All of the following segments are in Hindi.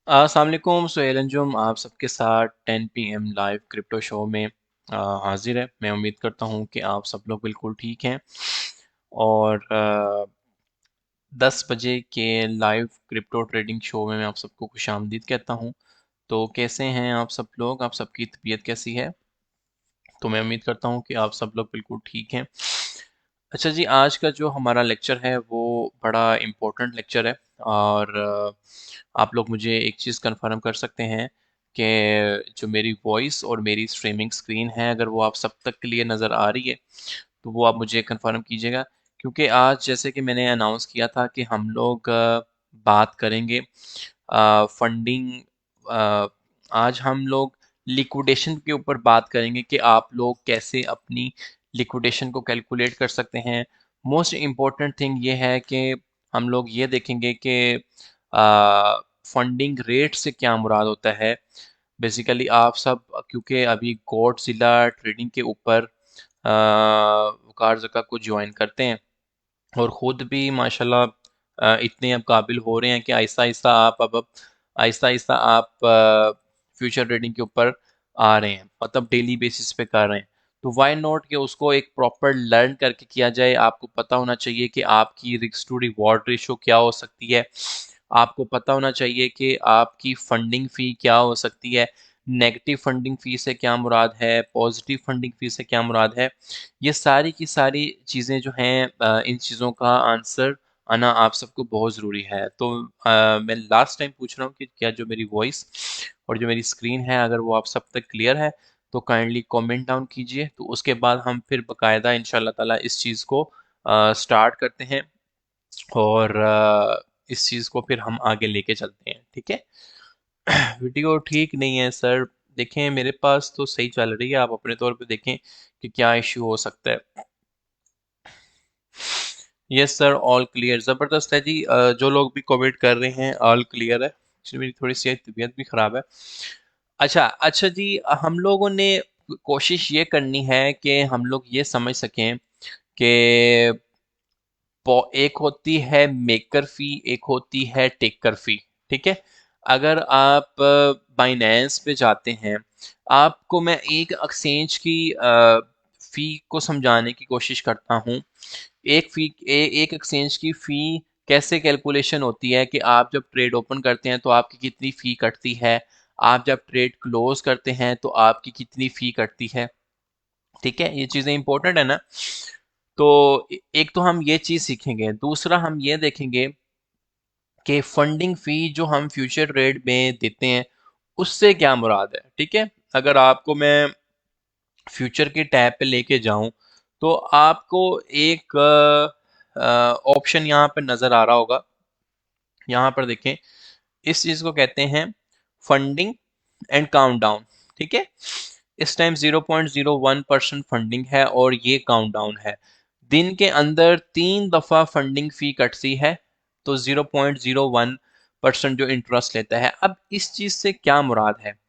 अस्सलाम वालेकुम। सोहेल अंजुम आप सबके साथ 10 PM लाइव क्रिप्टो शो में हाजिर है। मैं उम्मीद करता हूँ कि आप सब लोग बिल्कुल ठीक हैं और 10 बजे के लाइव क्रिप्टो ट्रेडिंग शो में मैं आप सबको खुशामदीद कहता हूँ। तो कैसे हैं आप सब लोग? आप सबकी तबीयत कैसी है? तो मैं उम्मीद करता हूँ कि आप सब लोग बिल्कुल ठीक हैं। अच्छा जी, आज का जो हमारा लेक्चर है वो बड़ा इम्पोर्टेंट लेक्चर है और आप लोग मुझे एक चीज़ कंफर्म कर सकते हैं कि जो मेरी वॉइस और मेरी स्ट्रीमिंग स्क्रीन है, अगर वो आप सब तक क्लियर नज़र आ रही है तो वो आप मुझे कंफर्म कीजिएगा। क्योंकि आज जैसे कि मैंने अनाउंस किया था कि हम लोग बात करेंगे फंडिंग। आज हम लोग लिक्विडेशन के ऊपर बात करेंगे कि आप लोग कैसे अपनी लिक्विडेशन को कैलकुलेट कर सकते हैं। मोस्ट इम्पॉर्टेंट थिंग ये है कि हम लोग ये देखेंगे कि फंडिंग रेट से क्या मुराद होता है। बेसिकली आप सब क्योंकि अभी गॉडजिला ट्रेडिंग के ऊपर वकार ज़का को ज्वाइन करते हैं और ख़ुद भी माशाल्लाह इतने अब काबिल हो रहे हैं कि आहिस्ता आहिस्ता आहिस्ता आहिस्ता आप फ्यूचर ट्रेडिंग के ऊपर आ रहे हैं, मतलब डेली बेसिस पे कर रहे हैं। तो वाई नॉट कि उसको एक प्रॉपर लर्न करके किया जाए। आपको पता होना चाहिए कि आपकी रिस्क टू रिवॉर्ड रेशो क्या हो सकती है। आपको पता होना चाहिए कि आपकी फंडिंग फ़ी क्या हो सकती है। नेगेटिव फंडिंग फ़ी से क्या मुराद है, पॉजिटिव फंडिंग फ़ी से क्या मुराद है। ये सारी की सारी चीज़ें जो हैं इन चीज़ों का आंसर आना आप सबको बहुत ज़रूरी है। तो मैं लास्ट टाइम पूछ रहा हूँ कि क्या जो मेरी वॉइस और जो मेरी स्क्रीन है अगर वो आप सब तक क्लियर है तो काइंडली कमेंट डाउन कीजिए। तो उसके बाद हम फिर बाकायदा इंशाल्लाह ताला इस चीज़ को स्टार्ट करते हैं और इस चीज़ को फिर हम आगे लेके चलते हैं, ठीक है? वीडियो ठीक नहीं है सर। देखें मेरे पास तो सही चल रही है, आप अपने तौर पे देखें कि क्या इश्यू हो सकता है। Yes sir, all clear. ज़बरदस्त है जी। जो लोग भी कमेंट कर रहे हैं ऑल क्लियर है। एक्चुअली मेरी थोड़ी सी तबीयत भी ख़राब है। अच्छा अच्छा जी, हम लोगों ने कोशिश ये करनी है कि हम लोग ये समझ सकें कि एक होती है मेकर फी, एक होती है टेकर फी, ठीक है? अगर आप बाइनेंस पे जाते हैं, आपको मैं एक एक्सचेंज की फी को समझाने की कोशिश करता हूँ। एक एक्सचेंज की फी कैसे कैलकुलेशन होती है कि आप जब ट्रेड ओपन करते हैं तो आपकी कितनी फी कटती है, आप जब ट्रेड क्लोज करते हैं तो आपकी कितनी फी कटती है। ठीक है, ये चीज़ें इंपॉर्टेंट है ना। तो एक तो हम ये चीज़ सीखेंगे, दूसरा हम ये देखेंगे कि फंडिंग फी जो हम फ्यूचर ट्रेड में देते हैं उससे क्या मुराद है। ठीक है, अगर आपको मैं फ्यूचर के टैब पे लेके जाऊं तो आपको एक ऑप्शन यहाँ पर नज़र आ रहा होगा। यहाँ पर देखें, इस चीज़ को कहते हैं फंडिंग एंड काउंटडाउन। ठीक है, इस टाइम 0.01% फंडिंग है और ये काउंटडाउन है। दिन के अंदर 3 दफ़ा फंडिंग फी कटती है तो 0.01% जो इंटरेस्ट लेता है। अब इस चीज़ से क्या मुराद है?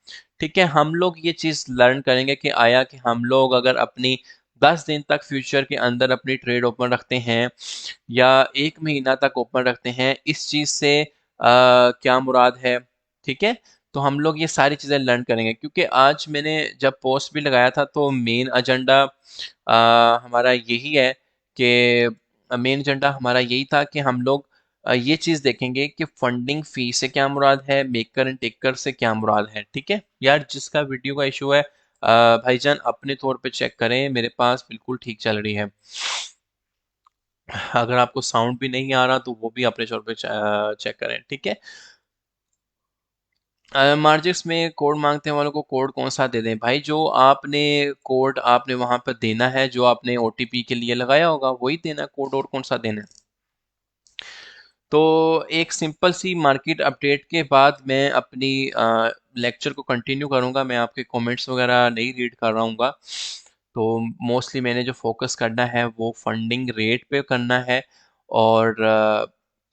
ठीक है, हम लोग ये चीज़ लर्न करेंगे कि आया कि हम लोग अगर अपनी 10 दिन तक फ्यूचर के अंदर अपनी ट्रेड ओपन रखते हैं या 1 महीना तक ओपन रखते हैं, इस चीज़ से क्या मुराद है। ठीक है, तो हम लोग ये सारी चीज़ें लर्न करेंगे क्योंकि आज मैंने जब पोस्ट भी लगाया था तो मेन एजेंडा हमारा यही है कि मेन एजेंडा हमारा यही था कि हम लोग ये चीज़ देखेंगे कि फंडिंग फी से क्या मुराद है, मेकर एंड टेकर से क्या मुराद है। ठीक है यार, जिसका वीडियो का इशू है भाईजान अपने तौर पे चेक करें, मेरे पास बिल्कुल ठीक चल रही है। अगर आपको साउंड भी नहीं आ रहा तो वो भी अपने तौर पे चेक करें। ठीक है, मार्जिक्स में कोड मांगते हैं वालों को कोड कौन सा दे दें? भाई जो आपने कोड आपने वहां पर देना है, जो आपने ओटीपी के लिए लगाया होगा वही देना कोड, और कौन सा देना है। तो एक सिंपल सी मार्केट अपडेट के बाद मैं अपनी लेक्चर को कंटिन्यू करूंगा। मैं आपके कमेंट्स वगैरह नहीं रीड कर रहा हूँगा। तो मोस्टली मैंने जो फोकस करना है वो फंडिंग रेट पे करना है और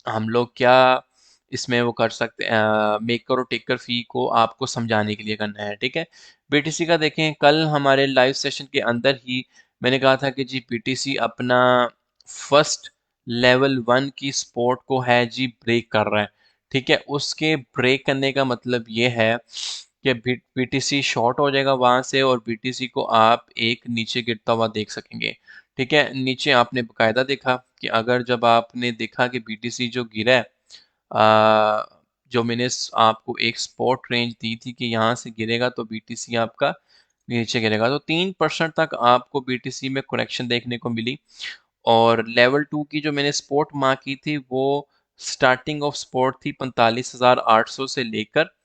हम लोग क्या इसमें वो कर सकते हैं, मेकर और टेकर फी को आपको समझाने के लिए करना है। ठीक है, बीटीसी का देखें, कल हमारे लाइव सेशन के अंदर ही मैंने कहा था कि जी बीटीसी अपना फर्स्ट लेवल 1 की सपोर्ट को है जी ब्रेक कर रहा है। ठीक है, उसके ब्रेक करने का मतलब ये है कि बीटीसी शॉर्ट हो जाएगा वहां से, और बीटीसी को आप एक नीचे गिरता हुआ देख सकेंगे। ठीक है, नीचे आपने बकायदा देखा कि अगर जब आपने देखा कि बीटीसी जो गिरा है, आ, जो मैंने आपको एक स्पॉट रेंज दी थी कि यहाँ से गिरेगा तो बीटीसी आपका नीचे गिरेगा, तो 3% तक आपको बीटीसी में करेक्शन देखने को मिली। और लेवल 2 की जो मैंने स्पोर्ट मार्क की थी वो स्टार्टिंग ऑफ स्पोर्ट थी 45,800 से लेकर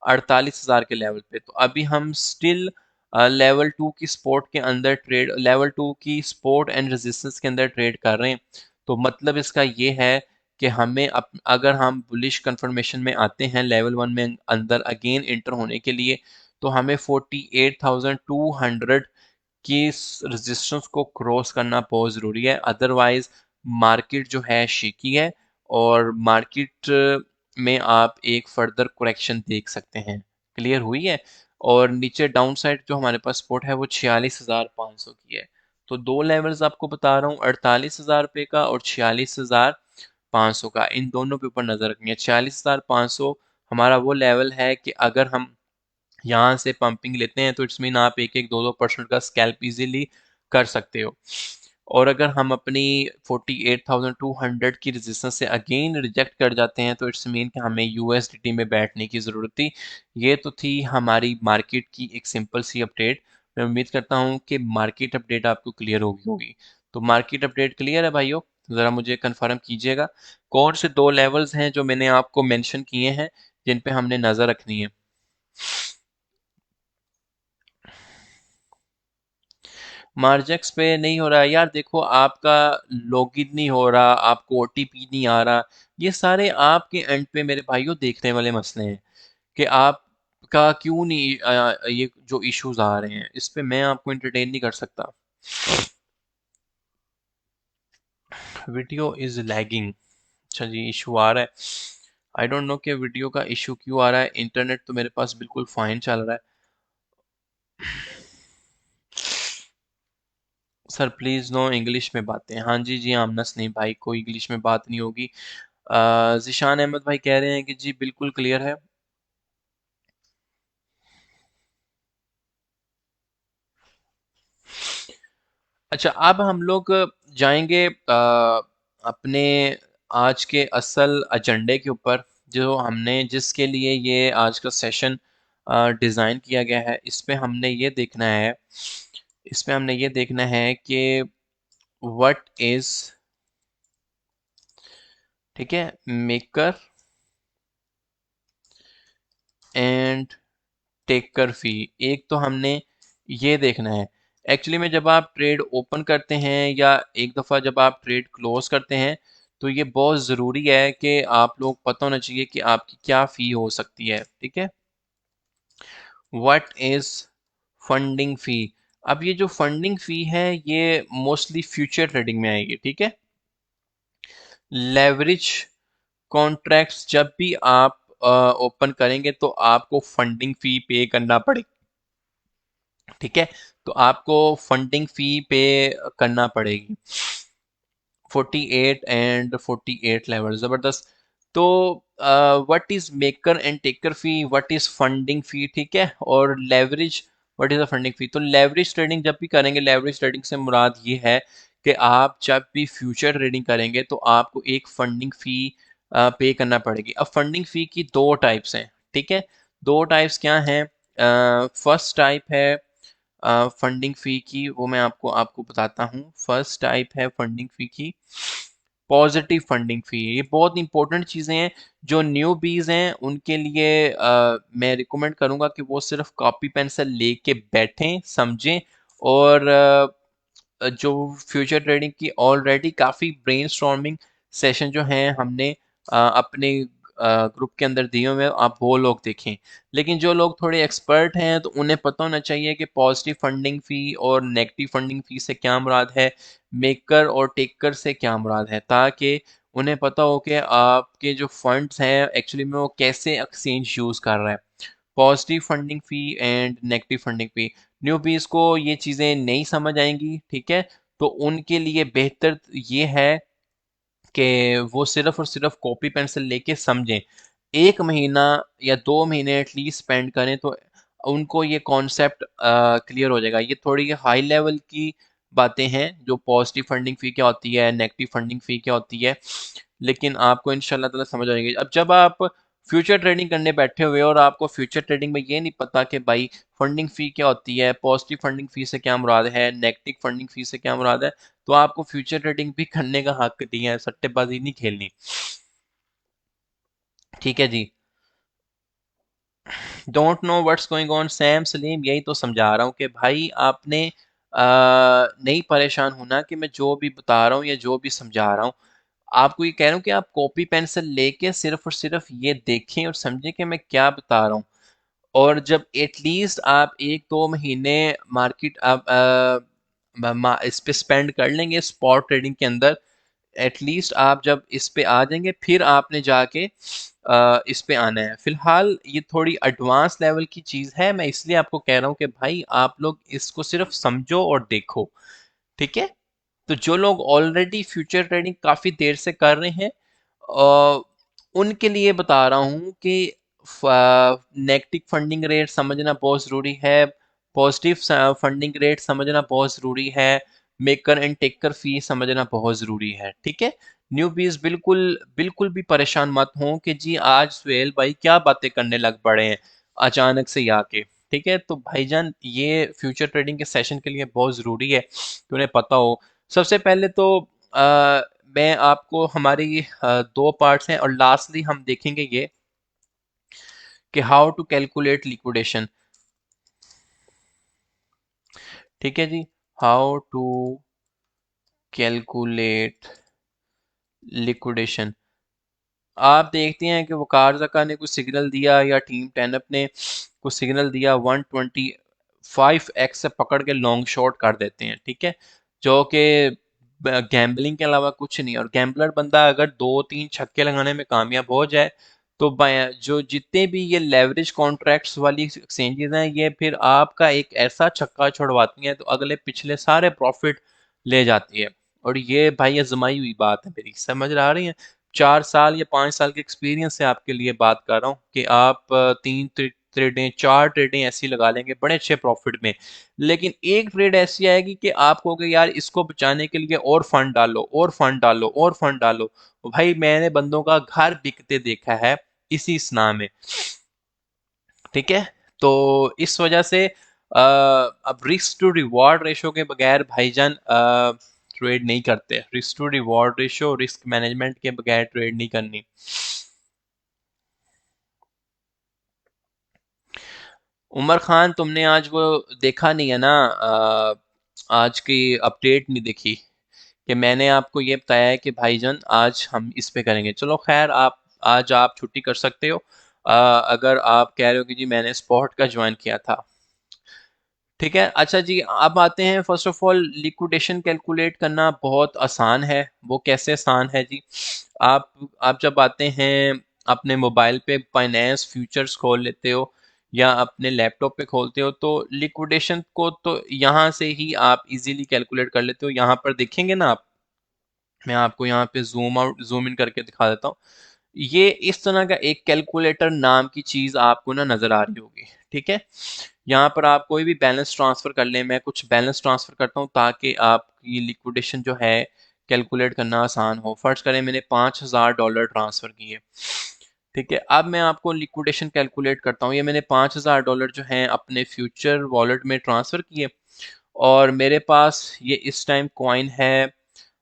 48,000 के लेवल पे। तो अभी हम स्टिल लेवल 2 की स्पोर्ट के अंदर ट्रेड, लेवल 2 की स्पोर्ट एंड रेजिस्टेंस के अंदर ट्रेड कर रहे हैं। तो मतलब इसका ये है कि हमें अगर हम बुलिश कंफर्मेशन में आते हैं लेवल 1 में अंदर अगेन इंटर होने के लिए, तो हमें 48,200 कि इस रेजिस्टेंस को क्रॉस करना बहुत ज़रूरी है। अदरवाइज मार्केट जो है शेकी है, और मार्केट में आप एक फर्दर करेक्शन देख सकते हैं। क्लियर हुई है? और नीचे डाउन साइड जो हमारे पास सपोर्ट है वो 46,500 की है। तो दो लेवल्स आपको बता रहा हूँ, 48,000 रुपये का और 46,500 का, इन दोनों के ऊपर नज़र रखनी है। 46,500 हमारा वो लेवल है कि अगर हम यहाँ से पंपिंग लेते हैं तो इट्स मीन आप 1-1, 2-2% का स्कैल्प इजीली कर सकते हो। और अगर हम अपनी 48,200 की रेजिस्टेंस से अगेन रिजेक्ट कर जाते हैं तो इट्स मीन कि हमें यूएसडीटी में बैठने की ज़रूरत थी। ये तो थी हमारी मार्केट की एक सिंपल सी अपडेट। मैं उम्मीद करता हूँ कि मार्केट अपडेट आपको क्लियर होगी। तो मार्केट अपडेट क्लियर है भाइयों? ज़रा मुझे कंफर्म कीजिएगा कौन से दो लेवल्स हैं जो मैंने आपको मेंशन किए हैं जिन पे हमने नज़र रखनी है। मार्जेक्स पे नहीं हो रहा है यार, देखो आपका लॉगिन नहीं हो रहा, आपको ओटीपी नहीं आ रहा, ये सारे आपके एंड पे मेरे भाइयों देखने वाले मसले हैं कि आपका क्यों नहीं ये जो इश्यूज आ रहे हैं इस पे मैं आपको एंटरटेन नहीं कर सकता। वीडियो इज लैगिंग, अच्छा जी इशू आ रहा है। आई डोंट नो कि वीडियो का इशू क्यों आ रहा है, इंटरनेट तो मेरे पास बिल्कुल फाइन चल रहा है। सर प्लीज़ नो इंग्लिश में बातें, हाँ जी जी आमनस नहीं भाई, कोई इंग्लिश में बात नहीं होगी। ज़िशान अहमद भाई कह रहे हैं कि जी बिल्कुल क्लियर है। अच्छा, अब हम लोग जाएंगे अपने आज के असल एजेंडे के ऊपर, जो हमने जिसके लिए ये आज का सेशन डिज़ाइन किया गया है। इस पे हमने ये देखना है कि व्हाट इज़, ठीक है, मेकर एंड टेकर फी। एक तो हमने ये देखना है एक्चुअली में, जब आप ट्रेड ओपन करते हैं या एक दफ़ा जब आप ट्रेड क्लोज करते हैं, तो ये बहुत ज़रूरी है कि आप लोग पता होना चाहिए कि आपकी क्या फ़ी हो सकती है। ठीक है, व्हाट इज़ फंडिंग फ़ी। अब ये जो फंडिंग फ़ी है ये मोस्टली फ्यूचर ट्रेडिंग में आएगी। ठीक है, लेवरेज कॉन्ट्रैक्ट्स जब भी आप ओपन करेंगे तो आपको फंडिंग फ़ी पे करना पड़ेगी। ठीक है, तो आपको फंडिंग फी पे करना पड़ेगी। 48 एंड 48 लेवल ज़बरदस्त। तो what is maker and taker fee, what is funding fee, ठीक है, और leverage, what is the funding fee. तो लेवरेज ट्रेडिंग जब भी करेंगे, लेवरेज ट्रेडिंग से मुराद ये है कि आप जब भी फ्यूचर ट्रेडिंग करेंगे तो आपको एक फंडिंग फी पे करना पड़ेगी। अब फंडिंग फी की दो टाइप्स हैं। ठीक है, दो टाइप्स क्या हैं? फर्स्ट टाइप है फंडिंग फ़ी की, वो मैं आपको आपको बताता हूँ। फर्स्ट टाइप है फंडिंग फ़ी की पॉजिटिव फंडिंग फ़ी। ये बहुत इंपॉर्टेंट चीज़ें हैं, जो न्यू बीज हैं उनके लिए मैं रिकमेंड करूँगा कि वो सिर्फ कॉपी पेंसिल लेके बैठें, समझें, और जो फ्यूचर ट्रेडिंग की ऑलरेडी काफ़ी ब्रेनस्टॉर्मिंग सेशन जो हैं हमने अपने ग्रुप के अंदर दिए हुए हैं, आप वो लोग देखें। लेकिन जो लोग थोड़े एक्सपर्ट हैं तो उन्हें पता होना चाहिए कि पॉजिटिव फंडिंग फ़ी और नेगेटिव फंडिंग फ़ी से क्या मुराद है, मेकर और टेकर से क्या मुराद है, ताकि उन्हें पता हो कि आपके जो फंड्स हैं एक्चुअली में वो कैसे एक्सचेंज यूज़ कर रहा है। Positive funding fee and negative funding fee, newbies को ये चीज़ें नहीं समझ आएंगी। ठीक है, तो उनके लिए बेहतर ये है कि वो सिर्फ और सिर्फ कॉपी पेंसिल लेके समझें। 1 महीना या 2 महीने एटलीस्ट स्पेंड करें तो उनको ये कॉन्सेप्ट क्लियर हो जाएगा। ये थोड़ी हाई लेवल की बातें हैं, जो पॉजिटिव फंडिंग फ़ी क्या होती है, नेगेटिव फंडिंग फ़ी क्या होती है, लेकिन आपको इंशाल्लाह ताला समझ आ जाएगी। अब जब आप फ्यूचर ट्रेडिंग करने बैठे हुए हो और आपको फ्यूचर ट्रेडिंग में ये नहीं पता कि भाई फंडिंग फ़ी क्या होती है, पॉजिटिव फंडिंग फ़ी से क्या मुराद है, नेगेटिव फंडिंग फ़ी से क्या मुराद है, तो आपको फ्यूचर ट्रेडिंग भी करने का हक नहीं है, सट्टेबाजी नहीं खेलनी। ठीक है जी। Don't know what's going on Sam Salim, यही तो समझा रहा हूँ कि भाई आपने नहीं परेशान होना कि मैं जो भी बता रहा हूँ या जो भी समझा रहा हूँ, आपको ये कह रहा हूँ कि आप कॉपी पेंसिल लेके सिर्फ और सिर्फ ये देखें और समझें कि मैं क्या बता रहा हूँ। और जब एटलीस्ट आप 1-2 महीने मार्केट आप इस पे स्पेंड कर लेंगे स्पॉट ट्रेडिंग के अंदर, एटलीस्ट आप जब इस पे आ जाएंगे फिर आपने जाके इस पे आना है। फिलहाल ये थोड़ी एडवांस लेवल की चीज़ है, मैं इसलिए आपको कह रहा हूँ कि भाई आप लोग इसको सिर्फ समझो और देखो। ठीक है। तो जो लोग ऑलरेडी फ्यूचर ट्रेडिंग काफ़ी देर से कर रहे हैं, अ, उनके लिए बता रहा हूँ कि नेगेटिव फंडिंग रेट समझना बहुत ज़रूरी है, पॉजिटिव फंडिंग रेट समझना बहुत ज़रूरी है, मेकर एंड टेकर फी समझना बहुत ज़रूरी है। ठीक है। न्यूबीज बिल्कुल बिल्कुल भी परेशान मत हों कि जी आज सुहेल भाई क्या बातें करने लग पड़े हैं अचानक से ही आके। ठीक है। तो भाईजान ये फ्यूचर ट्रेडिंग के सेशन के लिए बहुत ज़रूरी है कि उन्हें पता हो। सबसे पहले तो मैं आपको हमारी 2 पार्ट्स हैं और लास्टली हम देखेंगे ये कि हाउ टू कैलकुलेट लिक्विडेशन। ठीक है जी। How to calculate liquidation. आप देखते हैं कि वकार जका ने कुछ सिग्नल दिया या टीम 10 ने कुछ सिग्नल दिया, 125x से पकड़ के लॉन्ग शॉट कर देते हैं। ठीक है। जो कि गैम्बलिंग के अलावा कुछ नहीं। और गैम्बलर बंदा अगर 2-3 छक्के लगाने में कामयाब हो जाए तो जो जितने भी ये लेवरेज कॉन्ट्रैक्ट्स वाली एक्सचेंजेस हैं, ये फिर आपका एक ऐसा छक्का छुड़वाती हैं तो अगले पिछले सारे प्रॉफिट ले जाती है। और ये भाई आजमाई हुई बात है मेरी, समझ आ रही है। 4 साल या 5 साल के एक्सपीरियंस से आपके लिए बात कर रहा हूँ कि आप 3 ट्रेडें 4 ट्रेडें ऐसी लगा लेंगे बड़े अच्छे प्रॉफिट में। लेकिन एक ट्रेड ऐसी आएगी कि आप कहोगे यार इसको बचाने के लिए और फंड डालो और फंड डालो और फंड डालो। भाई मैंने बंदों का घर बिकते देखा है इसी स्ना में। ठीक है। तो इस वजह से अब रिस्क टू रिवॉर्ड रेशो के बगैर भाईजान ट्रेड नहीं करते। Risk to reward ratio, risk management के बगैर ट्रेड नहीं करनी। उमर खान तुमने आज वो देखा नहीं है ना, आज की अपडेट नहीं देखी कि मैंने आपको ये बताया है कि भाईजान आज हम इस पे करेंगे। चलो खैर, आप आज आप छुट्टी कर सकते हो अगर आप कह रहे हो कि जी मैंने स्पॉट का ज्वाइन किया था। ठीक है। अच्छा जी, अब आते हैं first of all liquidation calculate करना बहुत आसान है। वो कैसे आसान है जी? आप जब आते हैं अपने मोबाइल पे फाइनेंस फ्यूचर्स खोल लेते हो या अपने लैपटॉप पे खोलते हो तो लिक्विडेशन को तो यहाँ से ही आप इजीली कैलकुलेट कर लेते हो। यहाँ पर देखेंगे ना आप, मैं आपको यहाँ पे जूम आउट जूम इन करके दिखा देता हूँ। ये इस तरह का एक कैलकुलेटर नाम की चीज़ आपको ना नज़र आ रही होगी। ठीक है। यहाँ पर आप कोई भी बैलेंस ट्रांसफ़र कर लें, मैं कुछ बैलेंस ट्रांसफ़र करता हूँ ताकि आपकी लिक्विडेशन जो है कैलकुलेट करना आसान हो। फर्ज करें मैंने $5000 ट्रांसफ़र किए। ठीक है। अब मैं आपको लिक्विडेशन कैलकुलेट करता हूँ। ये मैंने $5000 जो हैं अपने फ्यूचर वॉलेट में ट्रांसफ़र किए और मेरे पास ये इस टाइम कॉइन है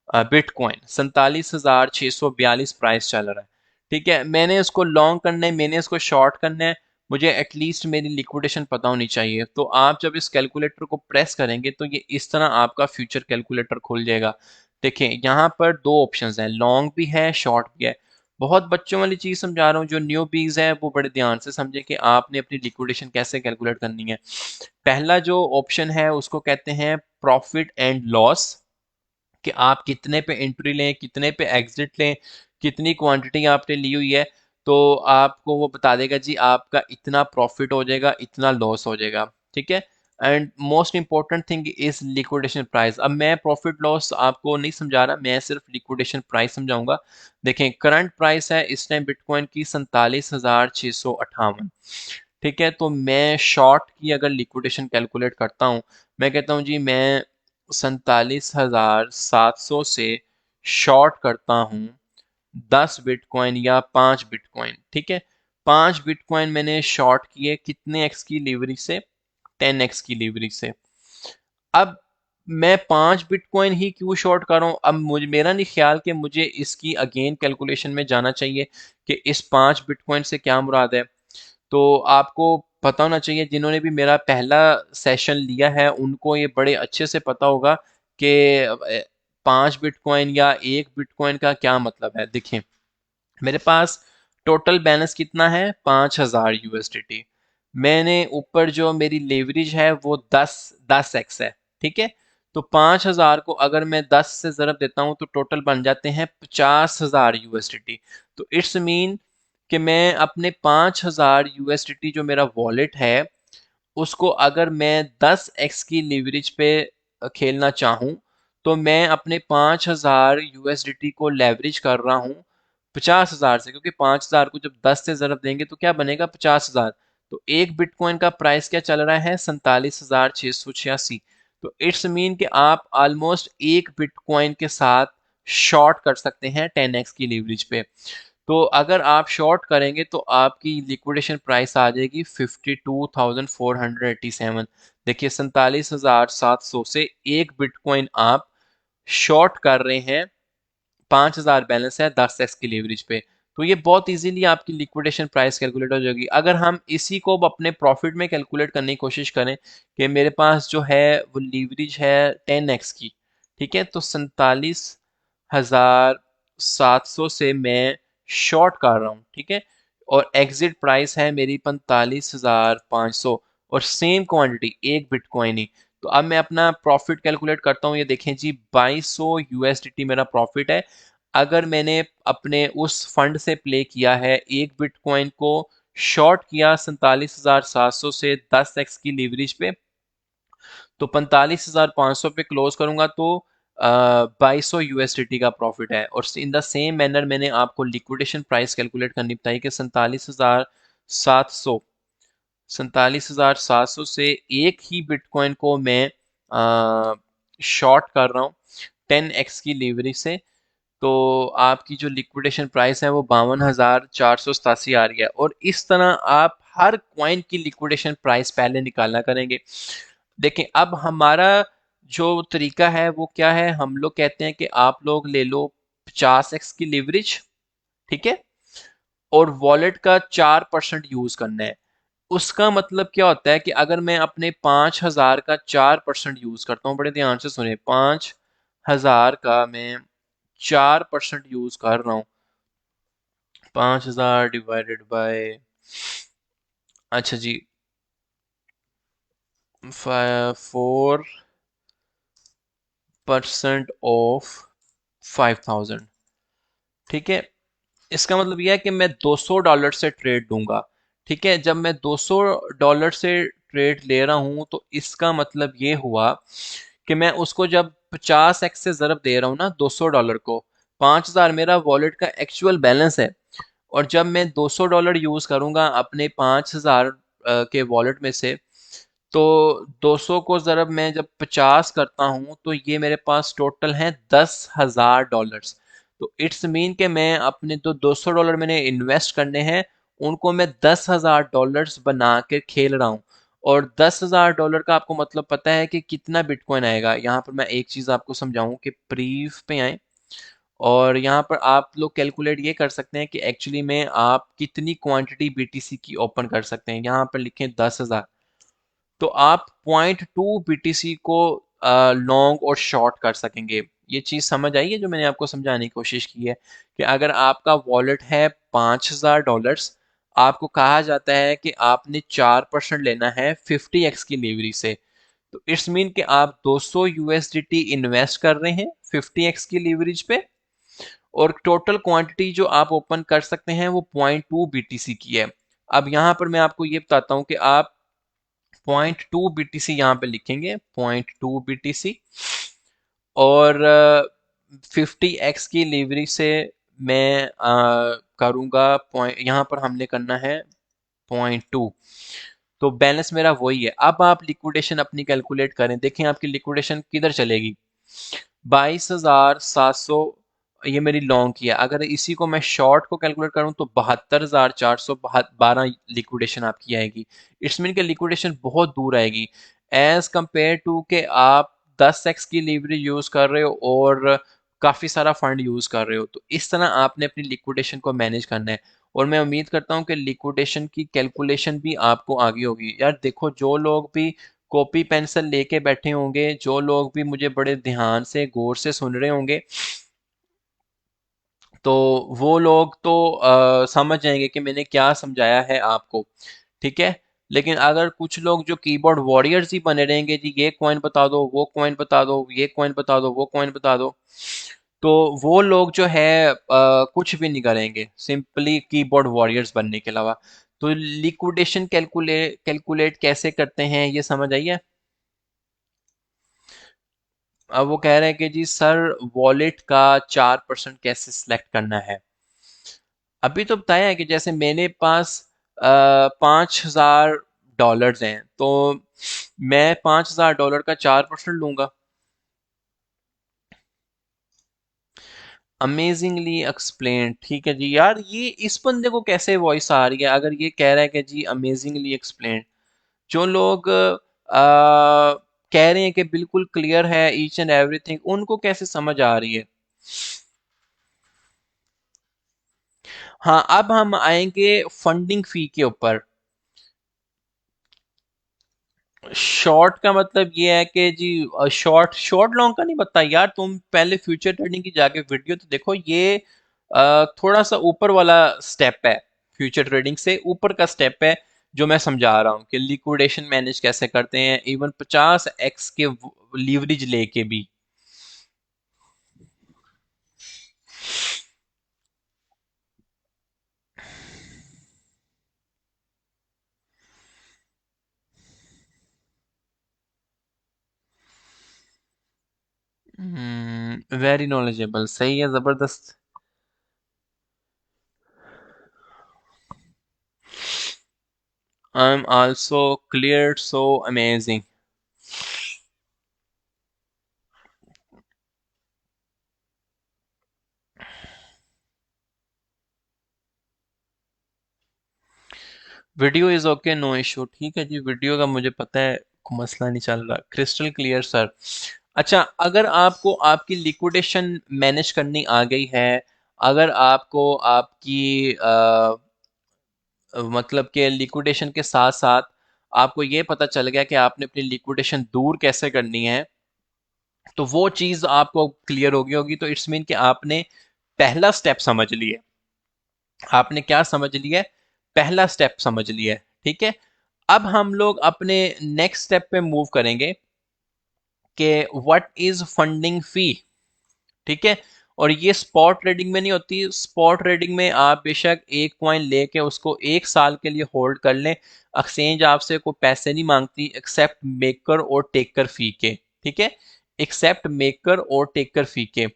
बिटकॉइन 47,642 प्राइस चल रहा है। ठीक है। मैंने इसको लॉन्ग करना है, मैंने इसको शॉर्ट करना है, मुझे एटलीस्ट मेरी लिक्विडेशन पता होनी चाहिए। तो आप जब इस कैलकुलेटर को प्रेस करेंगे तो ये इस तरह आपका फ्यूचर कैलकुलेटर खुल जाएगा। देखिए यहाँ पर 2 ऑप्शंस हैं, लॉन्ग भी है शॉर्ट भी है। बहुत बच्चों वाली चीज़ समझा रहा हूँ, जो न्यू बीज है वो बड़े ध्यान से समझे कि आपने अपनी लिक्विडेशन कैसे कैलकुलेट करनी है। पहला जो ऑप्शन है उसको कहते हैं प्रॉफिट एंड लॉस, कि आप कितने पे एंट्री लें, कितने पे एग्जिट लें, कितनी क्वांटिटी आपने ली हुई है। तो आपको वो बता देगा जी आपका इतना प्रॉफिट हो जाएगा, इतना लॉस हो जाएगा। ठीक है। And most important thing is liquidation price. अब मैं प्रॉफिट लॉस आपको नहीं समझा रहा, मैं सिर्फ लिक्विडेशन प्राइस समझाऊंगा। देखें करंट प्राइस है इस टाइम बिटकॉइन की 47,658। ठीक है, तो मैं शॉर्ट की अगर लिक्विडेशन कैलकुलेट करता हूँ, मैं कहता हूँ जी मैं 47,700 से शॉर्ट करता हूँ 10 बिटकॉइन या 5 बिटकॉइन। ठीक है, 5 बिटकॉइन मैंने शॉर्ट किए कितने एक्स की लीवरेज से? 10x की लीवरेज से। अब मैं 5 बिटकॉइन ही क्यों शॉर्ट कर रहा हूँ? अब मुझे मेरा नहीं ख्याल कि मुझे इसकी अगेन कैलकुलेशन में जाना चाहिए कि इस 5 बिटकॉइन से क्या मुराद है। तो आपको पता होना चाहिए, जिन्होंने भी मेरा पहला सेशन लिया है उनको ये बड़े अच्छे से पता होगा कि 5 बिटकॉइन या 1 बिटकॉइन का क्या मतलब है। देखिए मेरे पास टोटल बैलेंस कितना है? 5,000 USDT। मैंने ऊपर जो मेरी लेवरेज है वो 10x है। ठीक है, तो 5,000 को अगर मैं 10 से ज़रब देता हूँ तो टोटल बन जाते हैं 50,000 USDT। तो इट्स मीन कि मैं अपने 5,000 USDT जो मेरा वॉलेट है उसको अगर मैं 10x की लीवरेज पे खेलना चाहूँ तो मैं अपने 5,000 USDT को लेवरेज कर रहा हूँ 50,000 से, क्योंकि 5,000 को जब 10 से ज़रब देंगे तो क्या बनेगा? 50,000। तो एक बिटकॉइन का प्राइस क्या चल रहा है? 47,686। तो इट्स मीन कि आप ऑलमोस्ट एक बिटकॉइन के साथ शॉर्ट कर सकते हैं 10x की लीवरेज पे। तो अगर आप शॉर्ट करेंगे तो आपकी लिक्विडेशन प्राइस आ जाएगी 52,487। देखिए 47,700 से एक बिटकॉइन आप शॉर्ट कर रहे हैं, 5,000 बैलेंस है 10x की लीवरेज पे। तो ये बहुत इजीली आपकी लिक्विडेशन प्राइस कैलकुलेट हो जाएगी। अगर हम इसी को अपने प्रॉफिट में कैलकुलेट करने की कोशिश करें कि मेरे पास जो है वो लीवरेज है 10x की। ठीक है, तो 47,700 से मैं शॉर्ट कर रहा हूँ। ठीक है, और एग्जिट प्राइस है मेरी 45,500 और सेम क्वांटिटी एक बिटकॉइन ही। तो अब मैं अपना प्रॉफिट कैलकुलेट करता हूँ। ये देखें जी 2200 USDT मेरा प्रॉफिट है। अगर मैंने अपने उस फंड से प्ले किया है एक बिटकॉइन को शॉर्ट किया 47,700 से 10x की लीवरेज पे, तो 45,500 पे क्लोज करूंगा तो 2200 USDT का प्रॉफिट है। और इन द सेम मैनर मैंने आपको लिक्विडेशन प्राइस कैलकुलेट करनी बताई कि 47,700 से एक ही बिटकॉइन को मैं शॉर्ट कर रहा हूँ 10x की लीवरेज से। तो आपकी जो लिक्विडेशन प्राइस है वो 52,487 आ रही है। और इस तरह आप हर कॉइन की लिक्विडेशन प्राइस पहले निकालना करेंगे। देखें अब हमारा जो तरीका है वो क्या है, हम लोग कहते हैं कि आप लोग ले लो 50x की लीवरेज। ठीक है, और वॉलेट का 4% यूज करना है। उसका मतलब क्या होता है कि अगर मैं अपने 5,000 का 4% यूज करता हूँ, बड़े ध्यान से सुने, 5,000 का मैं 4% यूज कर रहा हूँ, 5,000 डिवाइडेड बाय, अच्छा जी, 4% ऑफ 5,000। ठीक है, इसका मतलब यह है कि मैं $200 से ट्रेड दूंगा। ठीक है, जब मैं $200 से ट्रेड ले रहा हूं तो इसका मतलब ये हुआ कि मैं उसको जब 50x से ज़रब दे रहा हूं ना $200 को, 5,000 मेरा वॉलेट का एक्चुअल बैलेंस है। और जब मैं $200 यूज़ करूंगा अपने 5,000 के वॉलेट में से, तो 200 को ज़रब मैं जब 50 करता हूँ तो ये मेरे पास टोटल है $10,000। तो इट्स मीन कि मैं अपने जो $200 मैंने इन्वेस्ट करने हैं उनको मैं $10,000 बना के खेल रहा हूँ। और $10,000 का आपको मतलब पता है कि कितना बिटकॉइन आएगा? यहाँ पर मैं एक चीज़ आपको समझाऊं कि प्रीफ पे आए और यहाँ पर आप लोग कैलकुलेट ये कर सकते हैं कि एक्चुअली में आप कितनी क्वांटिटी बीटीसी की ओपन कर सकते हैं। यहाँ पर लिखें 10,000, तो आप 0.2 BTC को लॉन्ग और शॉर्ट कर सकेंगे। ये चीज़ समझ आई है जो मैंने आपको समझाने की कोशिश की है कि अगर आपका वॉलेट है $5,000, आपको कहा जाता है कि आपने 4% लेना है 50x की लीवरेज से। तो इट्स मीन कि आप 200 USDT इन्वेस्ट कर रहे हैं 50x की लीवरेज पे, और टोटल क्वांटिटी जो आप ओपन कर सकते हैं वो 0.2 BTC की है। अब यहाँ पर मैं आपको ये बताता हूँ कि आप 0.2 BTC यहाँ पे लिखेंगे, 0.2 BTC। और 50x की लीवरेज से मैं करूँगा पॉइंट, यहाँ पर हमने करना है 0.2। तो बैलेंस मेरा वही है। अब आप लिक्विडेशन अपनी कैलकुलेट करें, देखें आपकी लिक्विडेशन किधर चलेगी। 22,700 ये मेरी लॉन्ग की है। अगर इसी को मैं शॉर्ट को कैलकुलेट करूं तो 72,412 लिक्विडेशन आपकी आएगी। इट्स मीन कि लिक्विडेशन बहुत दूर आएगी एज कंपेयर टू के आप 10x की लीवरेज यूज कर रहे हो और काफी सारा फंड यूज कर रहे हो। तो इस तरह आपने अपनी लिक्विडेशन को मैनेज करना है। और मैं उम्मीद करता हूँ कि लिक्विडेशन की कैलकुलेशन भी आपको आगे होगी। यार देखो, जो लोग भी कॉपी पेंसिल लेके बैठे होंगे, जो लोग भी मुझे बड़े ध्यान से गौर से सुन रहे होंगे, तो वो लोग तो समझ जाएंगे कि मैंने क्या समझाया है आपको। ठीक है। लेकिन अगर कुछ लोग जो कीबोर्ड वॉरियर्स ही बने रहेंगे, जी ये कॉइन बता दो, वो कॉइन बता दो, ये कॉइन बता दो, वो कॉइन बता दो, तो वो लोग जो है कुछ भी नहीं करेंगे सिंपली कीबोर्ड वॉरियर्स बनने के अलावा। तो लिक्विडेशन कैलकुलेट कैसे करते हैं ये समझ आइए। अब वो कह रहे हैं कि जी सर वॉलेट का 4% कैसे सिलेक्ट करना है। अभी तो बताया है कि जैसे मेरे पास 5,000 डॉलर्स हैं, तो मैं $5,000 का 4% लूंगा। अमेजिंगली एक्सप्लेन, ठीक है जी। यार ये इस बंदे को कैसे वॉइस आ रही है अगर ये कह रहा है कि जी अमेजिंगली एक्सप्लेन। जो लोग कह रहे हैं कि बिल्कुल क्लियर है ईच एंड एवरीथिंग, उनको कैसे समझ आ रही है। हाँ, अब हम आएंगे फंडिंग फी के ऊपर। शॉर्ट का मतलब ये है कि जी शॉर्ट शॉर्ट लॉन्ग का नहीं पता यार। तुम पहले फ्यूचर ट्रेडिंग की जाके वीडियो तो देखो। ये थोड़ा सा ऊपर वाला स्टेप है, फ्यूचर ट्रेडिंग से ऊपर का स्टेप है जो मैं समझा रहा हूँ कि लिक्विडेशन मैनेज कैसे करते हैं इवन 50x के लीवरेज लेके भी। वेरी नॉलेजेबल, सही है, जबरदस्त। I am also clear, so amazing. Video is okay, no issue, ठीक है जी। वीडियो का मुझे पता है, कोई मसला नहीं चल रहा, क्रिस्टल क्लियर सर। अच्छा, अगर आपको आपकी लिक्विडेशन मैनेज करनी आ गई है, अगर आपको आपकी मतलब कि लिक्विडेशन के साथ साथ आपको ये पता चल गया कि आपने अपनी लिक्विडेशन दूर कैसे करनी है, तो वो चीज़ आपको क्लियर होगी होगी तो इट्स मीन कि आपने पहला स्टेप समझ लिया। आपने क्या समझ लिया? पहला स्टेप समझ लिया है, ठीक है। अब हम लोग अपने नेक्स्ट स्टेप पे मूव करेंगे कि व्हाट इज फंडिंग फी। ठीक है। और ये स्पॉट ट्रेडिंग में नहीं होती। स्पॉट ट्रेडिंग में आप बेशक एक कॉइन लेके उसको 1 साल के लिए होल्ड कर लें, एक्सचेंज आपसे कोई पैसे नहीं मांगती एक्सेप्ट मेकर और टेकर फी के। ठीक है। एक्सेप्ट मेकर और टेकर फी के।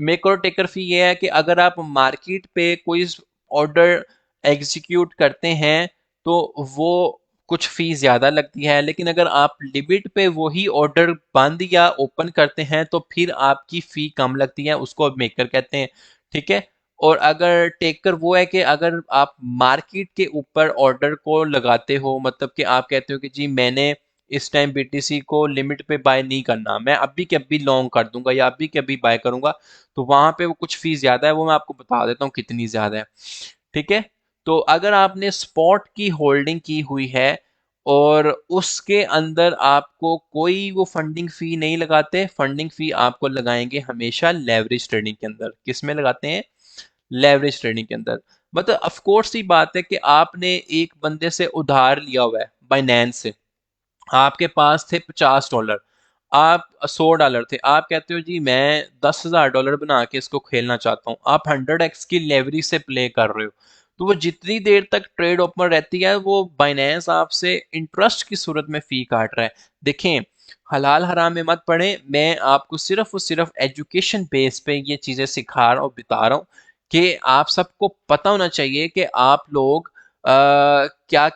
मेकर और टेकर फी ये है कि अगर आप मार्केट पे कोई ऑर्डर एग्जीक्यूट करते हैं तो वो कुछ फी ज्यादा लगती है, लेकिन अगर आप लिमिट पे वही ऑर्डर बंद या ओपन करते हैं तो फिर आपकी फी कम लगती है, उसको मेकर कहते हैं। ठीक है। और अगर टेकर वो है कि अगर आप मार्केट के ऊपर ऑर्डर को लगाते हो, मतलब कि आप कहते हो कि जी मैंने इस टाइम बीटीसी को लिमिट पे बाय नहीं करना, मैं अभी के अभी लॉन्ग कर दूंगा या अभी के अभी बाय करूंगा, तो वहां पे वो कुछ फीस ज्यादा है, वो मैं आपको बता देता हूँ कितनी ज्यादा है। ठीक है। तो अगर आपने स्पॉट की होल्डिंग की हुई है और उसके अंदर आपको कोई वो फंडिंग फी नहीं लगाते, फंडिंग फी आपको लगाएंगे हमेशा लेवरेज ट्रेडिंग के अंदर। किस में लगाते हैं? लेवरेज ट्रेडिंग के अंदर। मतलब ऑफ कोर्स ही बात है कि आपने एक बंदे से उधार लिया हुआ है बाइनेंस से, आपके पास थे $50, आप $100 थे, आप कहते हो जी मैं $10,000 बना के इसको खेलना चाहता हूँ, आप 100x की लेवरेज से प्ले कर रहे हो, तो वो जितनी देर तक ट्रेड ओपन रहती है वो बाइनेंस आपसे इंटरेस्ट की सूरत में फी काट रहा है। देखें, हलाल हराम में मत पड़े, मैं आपको सिर्फ और सिर्फ एजुकेशन बेस पे ये चीज़ें सिखा रहा हूँ, बता रहा हूँ कि आप सबको पता होना चाहिए कि आप लोग क्या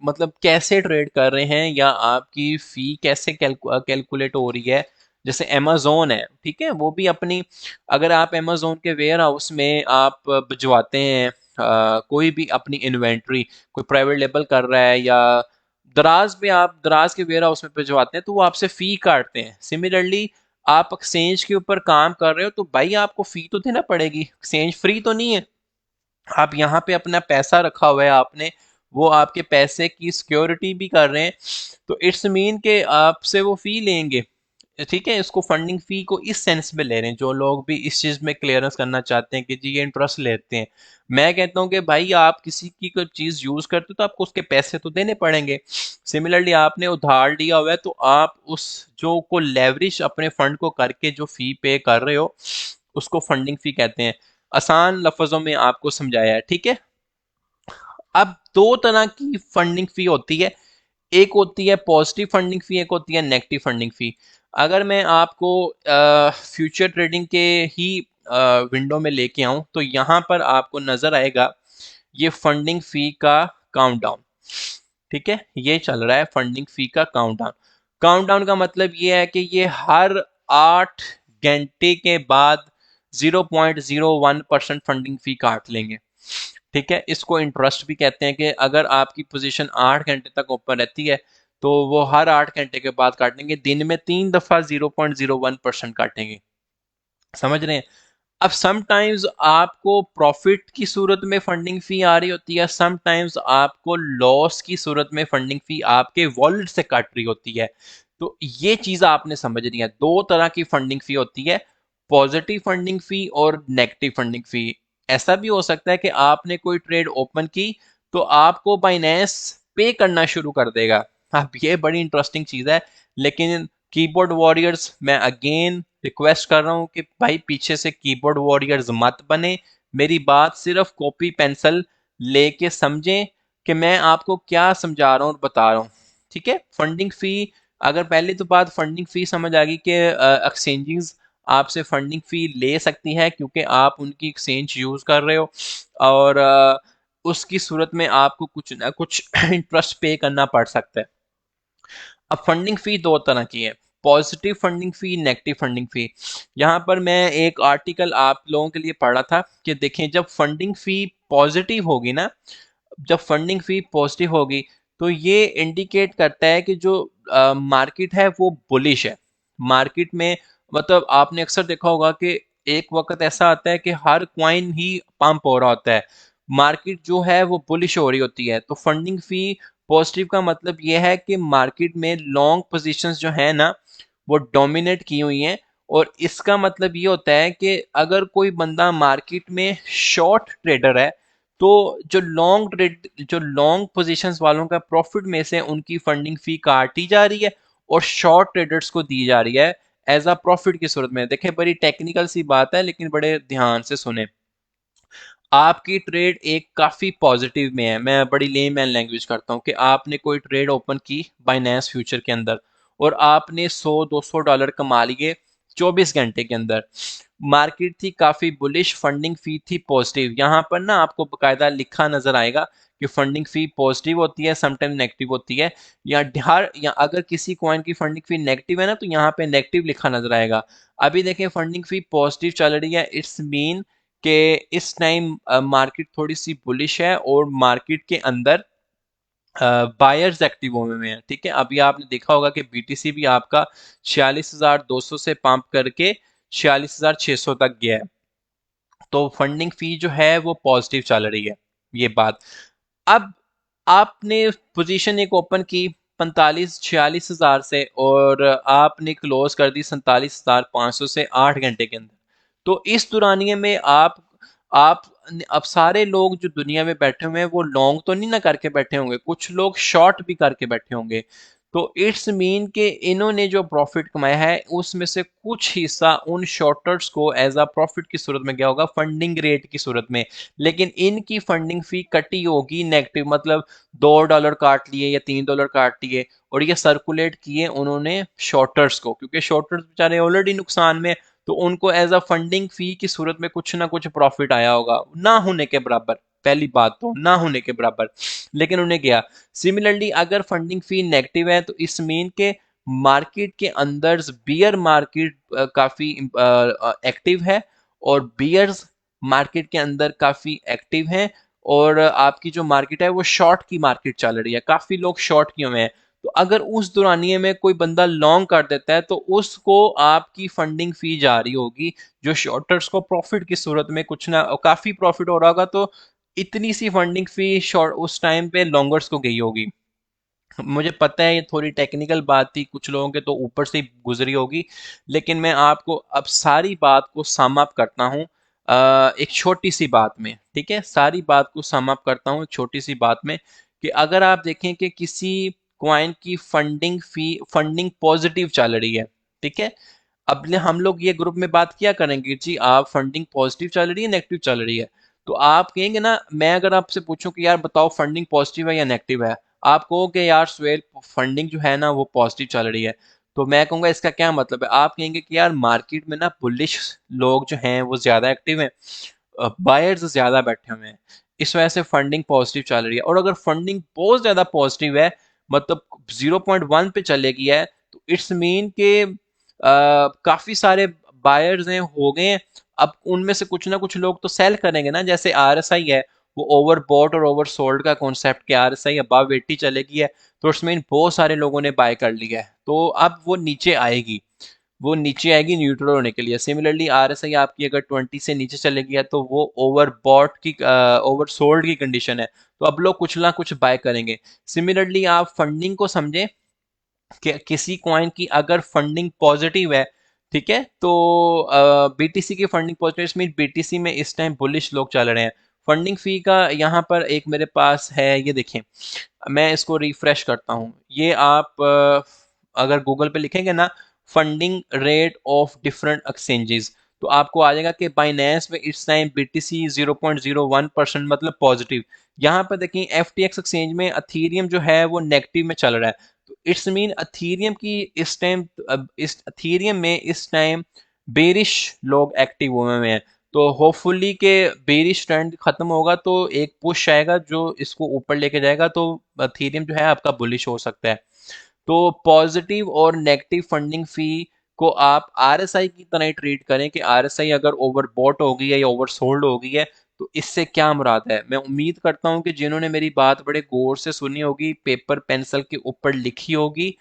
मतलब कैसे ट्रेड कर रहे हैं या आपकी फ़ी कैसे कैलकुलेट हो रही है। जैसे अमेज़ोन है, ठीक है, वो भी अपनी, अगर आप अमेज़ोन के वेयर हाउस में आप भिजवाते हैं कोई भी अपनी इन्वेंट्री, कोई प्राइवेट लेबल कर रहा है या दराज में आप दराज के वेयर हाउस में भिजवाते हैं तो वो आपसे फ़ी काटते हैं। सिमिलरली आप एक्सचेंज के ऊपर काम कर रहे हो तो भाई आपको फ़ी तो देना पड़ेगी, एक्सचेंज फ्री तो नहीं है। आप यहाँ पे अपना पैसा रखा हुआ है आपने, वो आपके पैसे की सिक्योरिटी भी कर रहे हैं, तो इट्स मीन के आपसे वो फी लेंगे। ठीक है, इसको फंडिंग फी को इस सेंस में ले रहे हैं जो लोग भी इस चीज में क्लियरेंस करना चाहते हैं कि जी ये इंटरेस्ट लेते हैं। मैं कहता हूँ कि भाई आप किसी की कोई चीज यूज करते हो तो आपको उसके पैसे तो देने पड़ेंगे। सिमिलरली आपने उधार लिया हुआ है तो आप उस जो को लेवरिश अपने फंड को करके जो फी पे कर रहे हो उसको फंडिंग फी कहते हैं। आसान लफ्जों में आपको समझाया है, ठीक है। अब दो तरह की फंडिंग फी होती है, एक होती है पॉजिटिव फंडिंग फी, एक होती है नेगेटिव फंडिंग फी। अगर मैं आपको फ्यूचर ट्रेडिंग के ही विंडो में लेके आऊं तो यहाँ पर आपको नजर आएगा ये फंडिंग फी का काउंटडाउन। ठीक है, ये चल रहा है फंडिंग फी का काउंटडाउन। काउंटडाउन का मतलब ये है कि ये हर 8 घंटे के बाद 0.01% फंडिंग फी काट लेंगे। ठीक है, इसको इंटरेस्ट भी कहते हैं कि अगर आपकी पोजीशन 8 घंटे तक ओपन रहती है तो वो हर 8 घंटे के बाद काटेंगे, दिन में 3 दफा 0.01% काटेंगे। समझ रहे हैं। अब समटाइम्स आपको प्रॉफिट की सूरत में फंडिंग फी आ रही होती है, समटाइम्स आपको लॉस की सूरत में फंडिंग फी आपके वॉलेट से काट रही होती है। तो ये चीज आपने समझनी है, दो तरह की फंडिंग फी होती है, पॉजिटिव फंडिंग फी और नेगेटिव फंडिंग फी। ऐसा भी हो सकता है कि आपने कोई ट्रेड ओपन की तो आपको बाइनेंस पे करना शुरू कर देगा। अब ये बड़ी इंटरेस्टिंग चीज है, लेकिन कीबोर्ड वॉरियर्स मैं अगेन रिक्वेस्ट कर रहा हूँ कि भाई पीछे से कीबोर्ड वॉरियर्स मत बने, मेरी बात सिर्फ कॉपी पेंसिल लेके समझें कि मैं आपको क्या समझा रहा हूँ और बता रहा हूँ। ठीक है, फंडिंग फी, अगर पहले तो बात फंडिंग फी समझ आ गई कि एक्सचेंजेस आपसे फंडिंग फी ले सकती है क्योंकि आप उनकी एक्सचेंज यूज कर रहे हो और उसकी सूरत में आपको कुछ ना कुछ इंटरेस्ट पे करना पड़ सकता है। अब फंडिंग फी दो तरह की है, पॉजिटिव फंडिंग फी, नेगेटिव फंडिंग फी। यहाँ पर मैं एक आर्टिकल आप लोगों के लिए पढ़ा था कि देखें जब फंडिंग फी पॉजिटिव होगी ना, जब फंडिंग फी पॉजिटिव होगी तो ये इंडिकेट करता है कि जो मार्केट है वो बुलिश है। मार्केट में मतलब आपने अक्सर देखा होगा कि एक वक्त ऐसा आता है कि हर क्वाइन ही पंप हो रहा होता है, मार्केट जो है वो बुलिश हो रही होती है। तो फंडिंग फी पॉजिटिव का मतलब ये है कि मार्केट में लॉन्ग पोजीशंस जो है ना वो डोमिनेट की हुई हैं, और इसका मतलब ये होता है कि अगर कोई बंदा मार्केट में शॉर्ट ट्रेडर है तो जो लॉन्ग पोजीशंस वालों का प्रॉफिट में से उनकी फंडिंग फी काटी जा रही है और शॉर्ट ट्रेडर्स को दी जा रही है एज अ प्रॉफिट की सूरत में। देखें, बड़ी टेक्निकल सी बात है लेकिन बड़े ध्यान से सुने। आपकी ट्रेड एक काफी पॉजिटिव में है, मैं बड़ी लेमैन लैंग्वेज करता हूँ कि आपने कोई ट्रेड ओपन की बाइनेंस फ्यूचर के अंदर और आपने 100-200 डॉलर कमा लिए 24 घंटे के अंदर। मार्केट थी काफी बुलिश, फंडिंग फी थी पॉजिटिव। यहाँ पर ना आपको बकायदा लिखा नजर आएगा कि फंडिंग फी पॉजिटिव होती है, समटाइम नेगेटिव होती है, या अगर किसी कॉइन की फंडिंग फी नेगेटिव है ना तो यहाँ पे नेगेटिव लिखा नजर आएगा। अभी देखें फंडिंग फी पॉजिटिव चल रही है, इट्स मीन कि इस टाइम मार्केट थोड़ी सी बुलिश है और मार्केट के अंदर बायर्स एक्टिव हुए हुए हैं। ठीक है, अभी आपने देखा होगा कि बीटीसी भी आपका 46,200 से पंप करके 46,600 तक गया है। तो फंडिंग फी जो है वो पॉजिटिव चल रही है, ये बात। अब आपने पोजीशन एक ओपन की 45-46 हजार से और आपने क्लोज कर दी 47,500 से 8 घंटे के अंदर। तो इस दुरानिये में आप अब सारे लोग जो दुनिया में बैठे हुए हैं वो लॉन्ग तो नहीं ना करके बैठे होंगे, कुछ लोग शॉर्ट भी करके बैठे होंगे। तो इट्स मीन के इन्होंने जो प्रॉफिट कमाया है उसमें से कुछ हिस्सा उन शॉर्टर्स को एज अ प्रॉफिट की सूरत में गया होगा फंडिंग रेट की सूरत में, लेकिन इनकी फंडिंग फी कटी होगी नेगेटिव, मतलब $2 काट लिए या $3 काट लिए और ये सर्कुलेट किए उन्होंने शॉर्टर्स को, क्योंकि शॉर्टर्स बेचारे ऑलरेडी नुकसान में, तो उनको एज अ फंडिंग फी की सूरत में कुछ ना कुछ प्रॉफिट आया होगा, ना होने के बराबर, पहली बात तो ना होने के बराबर, लेकिन उन्हें गया। सिमिलरली अगर फंडिंग फी नेगेटिव है तो इस मीन के मार्केट के अंदर बियर मार्केट काफी एक्टिव है और बियर्स मार्केट के अंदर काफी एक्टिव हैं, और आपकी जो मार्केट है वो शॉर्ट की मार्केट चल रही है, काफी लोग शॉर्ट किए हुए हैं। तो अगर उस दौरानिए में कोई बंदा लॉन्ग कर देता है तो उसको आपकी फंडिंग फी जा रही होगी, जो शॉर्टर्स को प्रॉफिट की सूरत में कुछ ना काफी प्रॉफिट हो रहा होगा, तो इतनी सी फंडिंग फी शॉर्ट उस टाइम पे लॉन्गर्स को गई होगी। मुझे पता है ये थोड़ी टेक्निकल बात थी, कुछ लोगों के तो ऊपर से ही गुजरी होगी, लेकिन मैं आपको अब सारी बात को सम अप करता हूँ एक छोटी सी बात में, ठीक है, सारी बात को सम अप करता हूँ एक छोटी सी बात में, कि अगर आप देखें कि किसी क्वाइन की फंडिंग पॉजिटिव चल रही है, ठीक है, अब हम लोग ये ग्रुप में बात किया करेंगे जी आप फंडिंग पॉजिटिव चल रही है नेगेटिव चल रही है, तो आप कहेंगे ना, मैं अगर आपसे पूछूं कि यार बताओ फंडिंग पॉजिटिव है या नेगेटिव है, आप कहो कि यार सुहेल फंडिंग जो है ना वो पॉजिटिव चल रही है, तो मैं कहूंगा इसका क्या मतलब है, आप कहेंगे कि यार मार्केट में ना बुलिश लोग जो हैं वो ज्यादा एक्टिव हैं, बायर्स ज्यादा बैठे हुए हैं, इस वजह से फंडिंग पॉजिटिव चल रही है। और अगर फंडिंग बहुत ज्यादा पॉजिटिव है, मतलब 0.1 पे चलेगी है, तो इट्स मीन के काफी सारे बायर्स हैं हो गए हैं, अब उनमें से कुछ ना कुछ लोग तो सेल करेंगे ना, जैसे आरएसआई है, वो ओवर बॉट और ओवर सोल्ड का कॉन्सेप्ट, के आरएसआई अबव 80 चलेगी है, तो इट्स मीन बहुत सारे लोगों ने बाय कर लिया है, तो अब वो नीचे आएगी, वो नीचे आएगी न्यूट्रल होने के लिए। सिमिलरली आरएसआई आपकी अगर 20 से नीचे चलेगी है तो वो ओवर बॉट की ओवर सोल्ड की कंडीशन है, तो अब लोग कुछ ना कुछ बाय करेंगे। सिमिलरली आप फंडिंग को समझें कि किसी कॉइन की अगर फंडिंग पॉजिटिव है, ठीक है, तो बीटीसी की फंडिंग पॉजिटिव मीन बीटीसी में इस टाइम बुलिश लोग चल रहे हैं। फंडिंग फी का यहाँ पर एक मेरे पास है, ये देखें, मैं इसको रिफ्रेश करता हूँ, ये आप अगर गूगल पे लिखेंगे ना funding rate of different exchanges, तो आपको आ जाएगा कि बाइनेंस में इस टाइम बीटीसी 0.01% मतलब पॉजिटिव। यहाँ पर देखें एफटीएक्स एक्सचेंज में अथीरियम जो है वो नेगेटिव में चल रहा है, तो इट्स मीन अथीरियम की इस टाइम, इस अथीरियम में इस टाइम बेरिश लोग एक्टिव हुए हुए हैं, तो होपफुली के बेरिश ट्रेंड खत्म होगा तो एक पुश आएगा जो इसको ऊपर लेके जाएगा, तो अथीरियम जो है आपका बुलिश हो सकता है। तो पॉजिटिव और नेगेटिव फंडिंग फी को आप आरएसआई की तरह ही ट्रीट करें कि आरएसआई अगर ओवरबॉट हो गई है या ओवरसोल्ड हो गई है तो इससे क्या मुराद है। मैं उम्मीद करता हूं कि जिन्होंने मेरी बात बड़े गौर से सुनी होगी, पेपर पेंसिल के ऊपर लिखी होगी,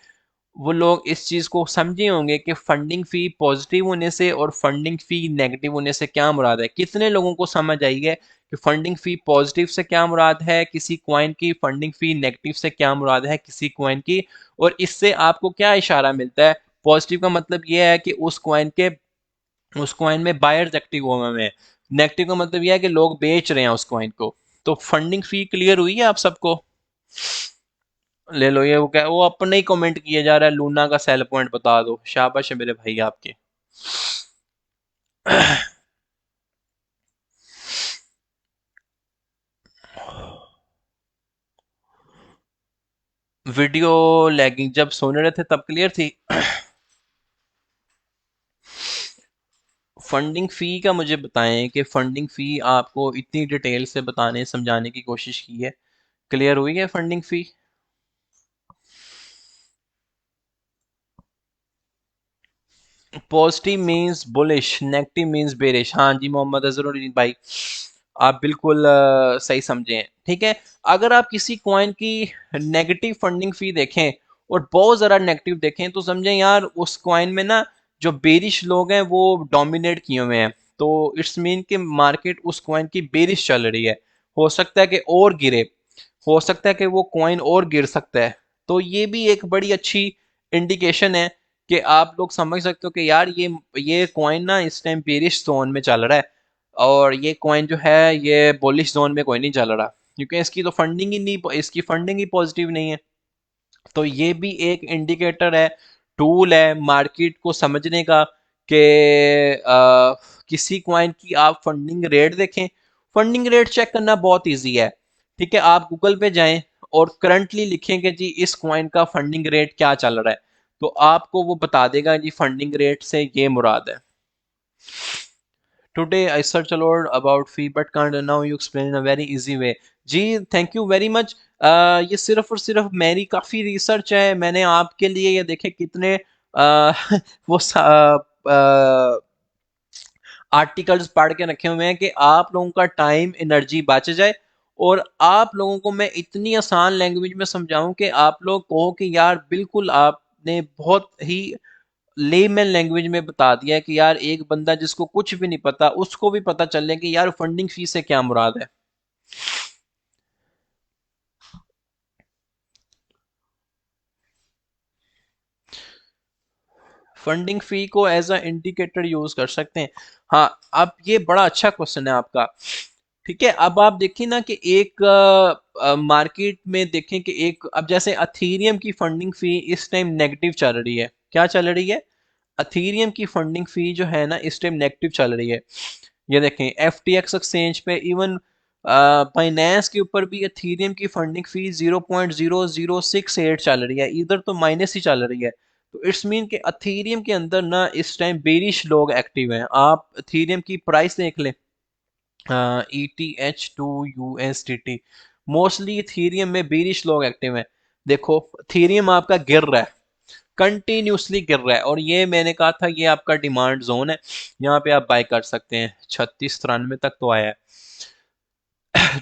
वो लोग इस चीज को समझे होंगे कि फंडिंग फी पॉजिटिव होने से और फंडिंग फी नेगेटिव होने से क्या मुराद है। कितने लोगों को समझ आई है कि फंडिंग फी पॉजिटिव से क्या मुराद है किसी क्वाइन की, फंडिंग फी नेगेटिव से क्या मुराद है किसी क्वाइन की, और इससे आपको क्या इशारा मिलता है। पॉजिटिव का मतलब यह है कि उस क्वाइन में बायर्स एक्टिव हुए हैं, नेगेटिव का मतलब यह है कि लोग बेच रहे हैं उस क्वाइन को। तो फंडिंग फी क्लियर हुई है आप सबको? ले लो, ये वो क्या, वो अपने ही कमेंट किया जा रहा है, लूना का सेल पॉइंट बता दो, शाबाश है मेरे भाई आपके। वीडियो लैगिंग जब सोने रहे थे तब क्लियर थी। फंडिंग फी का मुझे बताएं कि फंडिंग फी आपको इतनी डिटेल से बताने समझाने की कोशिश की है, क्लियर हुई है funding fee? Positive means bullish, negative means bearish. हाँ जी मोहम्मद अजहरुद्दीन भाई, आप बिल्कुल सही समझे हैं, ठीक है। अगर आप किसी कॉइन की नेगेटिव फंडिंग फी देखें और बहुत ज़रा नेगेटिव देखें तो समझें यार उस कॉइन में ना जो बेरिश लोग हैं वो डोमिनेट किए हुए हैं, तो इट्स मीन कि मार्केट उस कॉइन की बेरिश चल रही है, हो सकता है कि और गिरे, हो सकता है कि वो कॉइन और गिर सकता है। तो ये भी एक बड़ी अच्छी इंडिकेशन है कि आप लोग समझ सकते हो कि यार ये कॉइन ना इस टाइम बेरिश जोन में चल रहा है, और ये कॉइन जो है ये बुलिश जोन में कोई नहीं चल रहा, क्योंकि इसकी तो फंडिंग ही नहीं, इसकी फंडिंग ही पॉजिटिव नहीं है। तो ये भी एक इंडिकेटर है, टूल है मार्केट को समझने का कि किसी क्वाइन की आप फंडिंग रेट देखें। फंडिंग रेट चेक करना बहुत इजी है। ठीक है, आप गूगल पे जाएं और करंटली लिखें कि जी इस क्वाइन का फंडिंग रेट क्या चल रहा है, तो आपको वो बता देगा जी फंडिंग रेट से ये मुराद है। Today I searched a lot about fee but can't, now you explain in a very easy way. जी थैंक यू वेरी मच। ये सिर्फ और सिर्फ मेरी काफ़ी रिसर्च है, मैंने आपके लिए ये देखे कितने वो आर्टिकल्स पढ़ के रखे हुए हैं कि आप लोगों का टाइम एनर्जी बच जाए, और आप लोगों को मैं इतनी आसान लैंग्वेज में समझाऊं कि आप लोग कहो कि यार बिल्कुल आपने बहुत ही लेमैन लैंग्वेज में बता दिया है कि यार एक बंदा जिसको कुछ भी नहीं पता उसको भी पता चले कि यार फंडिंग फीस से क्या मुराद है। फंडिंग फी को एज अ इंडिकेटर यूज कर सकते हैं। हाँ, अब ये बड़ा अच्छा क्वेश्चन है आपका। ठीक है, अब आप देखिए ना कि एक मार्केट में देखें कि एक, अब जैसे अथीरियम की फंडिंग फी इस टाइम नेगेटिव चल रही है, क्या चल रही है? अथीरियम की फंडिंग फी जो है ना इस टाइम नेगेटिव चल रही है। ये देखें एफ टी एक्स एक्सचेंज पे, इवन बाइनेंस के ऊपर भी अथीरियम की फंडिंग फी 0.0068 चल रही है, इधर तो माइनस ही चल रही है। तो इट्स मीन कि अथीरियम के अंदर ना इस टाइम बेरिश लोग एक्टिव हैं। आप अथीरियम की प्राइस देख लें, ETH2 USDT, मोस्टली इथीरियम में बेरिश लोग एक्टिव हैं। देखो इथीरियम आपका गिर रहा है, कंटिन्यूसली गिर रहा है, और ये मैंने कहा था ये आपका डिमांड जोन है, यहाँ पे आप बाय कर सकते हैं। 3693 तक तो आया है।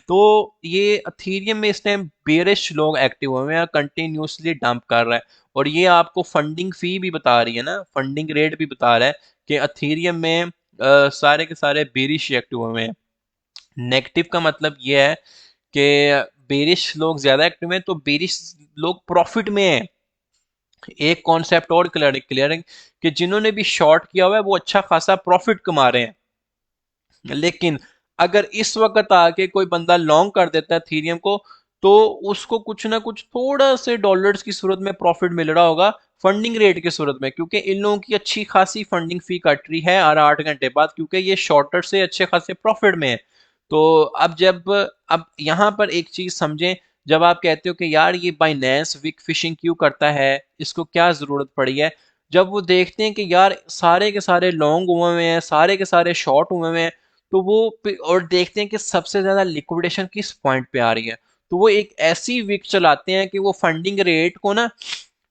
तो ये अथीरियम में इस टाइम बेरिश लोग एक्टिव हुए हैं, कंटिन्यूसली डंप कर रहा है, और ये आपको फंडिंग फी भी बता रही है ना, फंडिंग रेट भी बता रहा है कि अथीरियम में सारे के सारे बेरिश एक्टिव हुए हैं। नेगेटिव का मतलब ये है कि बेरिश लोग ज्यादा एक्टिव हैं, तो बेरिश लोग प्रॉफिट में हैं। एक कॉन्सेप्ट और क्लियर है कि जिन्होंने भी शॉर्ट किया हुआ है वो अच्छा खासा प्रॉफिट कमा रहे हैं, लेकिन अगर इस वक्त आके कोई बंदा लॉन्ग कर देता है थीरियम को, तो उसको कुछ ना कुछ थोड़ा से डॉलर्स की सूरत में प्रॉफिट मिल रहा होगा फंडिंग रेट की सूरत में, क्योंकि इन लोगों की अच्छी खासी फंडिंग फी कट रही है हर 8 घंटे बाद, क्योंकि ये शॉर्टर से अच्छे खासे प्रॉफिट में है। तो अब यहाँ पर एक चीज समझें, जब आप कहते हो कि यार ये बाइनेंस विक फिशिंग क्यों करता है, इसको क्या जरूरत पड़ी है, जब वो देखते हैं कि यार सारे के सारे लॉन्ग हुए हुए हैं, सारे के सारे शॉर्ट हुए हुए हैं, तो और देखते हैं कि सबसे ज्यादा लिक्विडेशन किस पॉइंट पे आ रही है, तो वो एक ऐसी विक चलाते हैं कि वो फंडिंग रेट को ना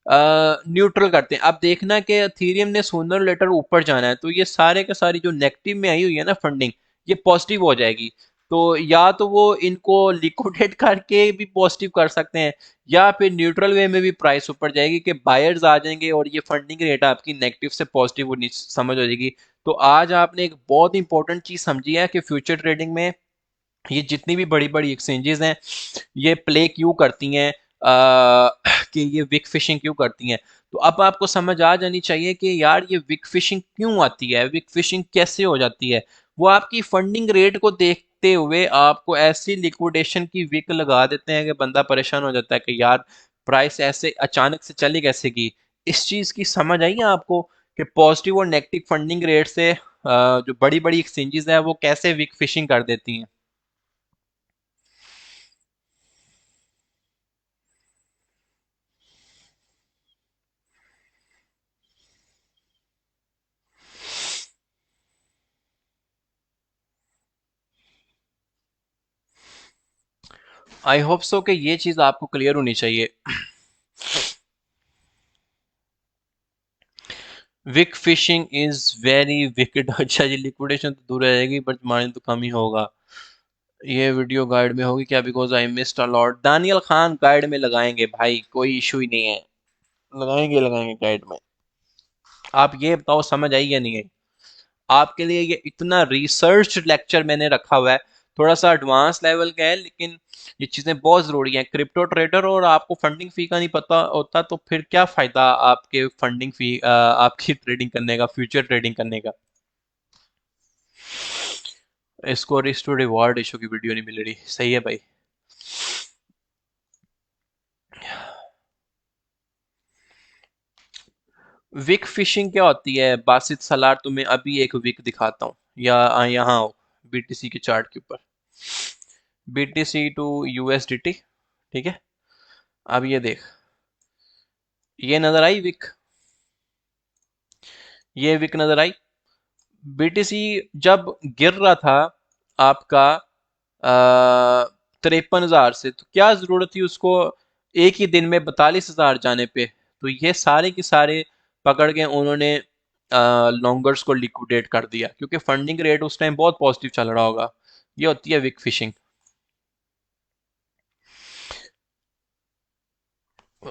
न्यूट्रल करते हैं। अब देखना कि एथेरियम ने सूनर लेटर ऊपर जाना है, तो ये सारे के सारी जो नेगेटिव में आई हुई है ना फंडिंग, ये पॉजिटिव हो जाएगी। तो या तो वो इनको लिक्विडेट करके भी पॉजिटिव कर सकते हैं, या फिर न्यूट्रल वे में भी प्राइस ऊपर जाएगी कि बायर्स आ जाएंगे और ये फंडिंग रेट आपकी नेगेटिव से पॉजिटिव समझ हो जाएगी। तो आज आपने एक बहुत इंपॉर्टेंट चीज समझी है कि फ्यूचर ट्रेडिंग में ये जितनी भी बड़ी बड़ी एक्सचेंजेस हैं ये प्ले क्यों करती हैं, कि ये विक फिशिंग क्यों करती हैं। तो अब आपको समझ आ जानी चाहिए कि यार ये विक फिशिंग क्यों आती है, विक फिशिंग कैसे हो जाती है। वो आपकी फंडिंग रेट को देखते हुए आपको ऐसी लिक्विडेशन की विक लगा देते हैं कि बंदा परेशान हो जाता है कि यार प्राइस ऐसे अचानक से चली कैसे गई। इस चीज की समझ आई है आपको कि पॉजिटिव और नेगेटिव फंडिंग रेट से जो बड़ी बड़ी एक्सचेंजेस है वो कैसे विक फिशिंग कर देती हैं। आई होप सो कि ये चीज आपको क्लियर होनी चाहिए। Wick fishing is very wicked. अच्छा जी, लिक्विडेशन तो दूर रहेगी बट मार्जिन तो कम ही होगा। ये वीडियो गाइड में होगी क्या? Because I missed a lot. Daniyal Khan guide में लगाएंगे भाई, कोई इशू ही नहीं है, लगाएंगे लगाएंगे गाइड में। आप ये बताओ समझ आई या नहीं आई? आपके लिए ये इतना रिसर्च लेक्चर मैंने रखा हुआ है, थोड़ा सा एडवांस लेवल का है, लेकिन ये चीजें बहुत जरूरी हैं। क्रिप्टो ट्रेडर और आपको फंडिंग फी का नहीं पता होता तो फिर क्या फायदा आपके फंडिंग फी आपकी ट्रेडिंग करने का, फ्यूचर ट्रेडिंग करने का। इसको रिस्क टू रिवॉर्ड इशू की वीडियो नहीं मिल रही, सही है भाई। विक फिशिंग क्या होती है बासित सलार, तुम्हें अभी एक विक दिखाता हूँ, या यहाँ हो बीटीसी के चार्ट के ऊपर, बीटीसी टू यूएसडीटी, ठीक है। अब ये देख, ये नजर आई विक, ये विक नजर आई। बीटीसी जब गिर रहा था आपका 53,000 से, तो क्या जरूरत थी उसको एक ही दिन में 42,000 जाने पे। तो ये सारे के सारे पकड़ के उन्होंने लॉन्गर्स को लिक्विडेट कर दिया, क्योंकि फंडिंग रेट उस टाइम बहुत पॉजिटिव चल रहा होगा। ये होती है विक फिशिंग।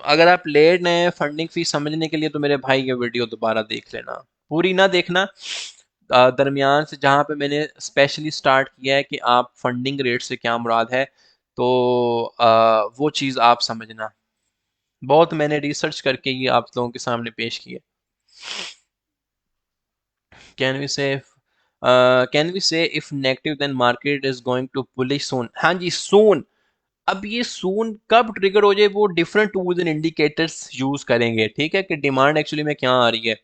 अगर आप लेट नए फंडिंग फी समझने के लिए तो मेरे भाई ये वीडियो दोबारा देख लेना, पूरी ना देखना, दरमियान से जहाँ पे मैंने स्पेशली स्टार्ट किया है कि आप फंडिंग रेट से क्या मुराद है, तो वो चीज़ आप समझना। बहुत मैंने रिसर्च करके ये आप लोगों के सामने पेश किया। Can we say can we say if negative then market is going to bullish soon? हाँ जी, सून। अब ये सून कब ट्रिगर हो जाए, वो different tools and indicators use करेंगे, ठीक है, कि डिमांड एक्चुअली में क्या आ रही है।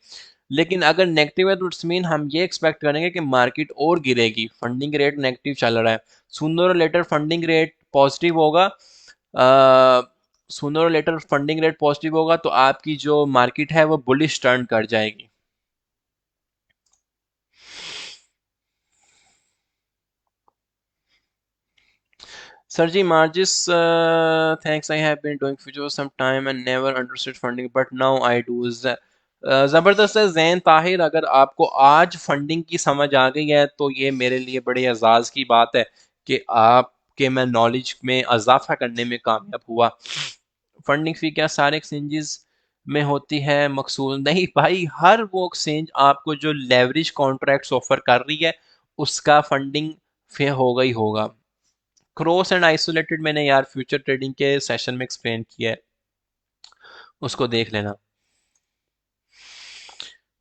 लेकिन अगर नेगेटिव है तो इट्स मीन हम ये एक्सपेक्ट करेंगे कि मार्केट और गिरेगी, फंडिंग रेट नेगेटिव चल रहा है। सूनर और लेटर फंडिंग रेट पॉजिटिव होगा, सूनर और लेटर फंडिंग रेट पॉजिटिव होगा तो आपकी जो मार्केट है वो बुलिश टर्न कर जाएगी। Sir ji, Margis, thanks. I have been doing future for some time and never understood funding, but now I do. ज़बरदस्त है जैन ताहिर, अगर आपको आज फंडिंग की समझ आ गई है तो ये मेरे लिए बड़े एजाज़ की बात है कि आपके मैं नॉलेज में इजाफा करने में कामयाब हुआ। फंडिंग फ़ी क्या सारे एक्सचेंजेस में होती है मकसूद? नहीं भाई, हर वो एक्सचेंज आपको जो लेवरेज कॉन्ट्रैक्ट्स ऑफर कर रही है उसका फंडिंग फे होगा ही होगा। क्रॉस एंड आइसोलेटेड मैंने यार फ्यूचर ट्रेडिंग के सेशन में एक्सप्लेन किया है, उसको देख लेना।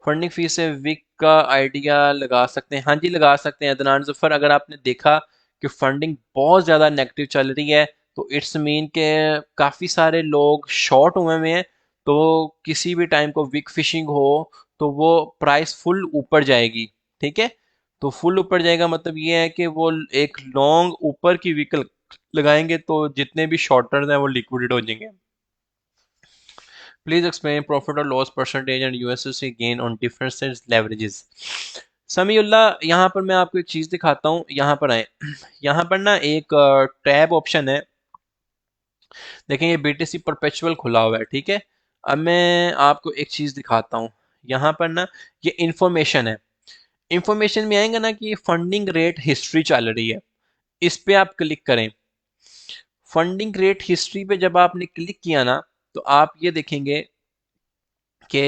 फंडिंग फीस से विक का आइडिया लगा सकते हैं? हाँ जी, लगा सकते हैं अदनान जफर। अगर आपने देखा कि फंडिंग बहुत ज़्यादा नेगेटिव चल रही है तो इट्स मीन के काफ़ी सारे लोग शॉर्ट हुए हुए हैं, तो किसी भी टाइम को विक फिशिंग हो तो वो प्राइस फुल ऊपर जाएगी, ठीक है। तो फुल ऊपर जाएगा मतलब ये है कि वो एक लॉन्ग ऊपर की विक लगाएंगे तो जितने भी शॉर्टर्स हैं वो लिक्विडेट हो जाएंगे। प्लीज एक्सप्लेन प्रॉफिट और loss percentage and USSC gain on different leverages. Samiullah, यहाँ पर मैं आपको एक चीज़ दिखाता हूँ, यहाँ पर आए। यहाँ पर ना एक टैब ऑप्शन है, देखें ये बीटीसी परपेचुअल खुला हुआ है, ठीक है। अब मैं आपको एक चीज़ दिखाता हूँ, यहाँ पर ना ये इंफॉर्मेशन है। इंफॉर्मेशन में आएंगे ना कि फंडिंग रेट हिस्ट्री चल रही है, इस पे आप क्लिक करें। फंडिंग रेट हिस्ट्री पे जब आपने क्लिक किया ना तो आप ये देखेंगे कि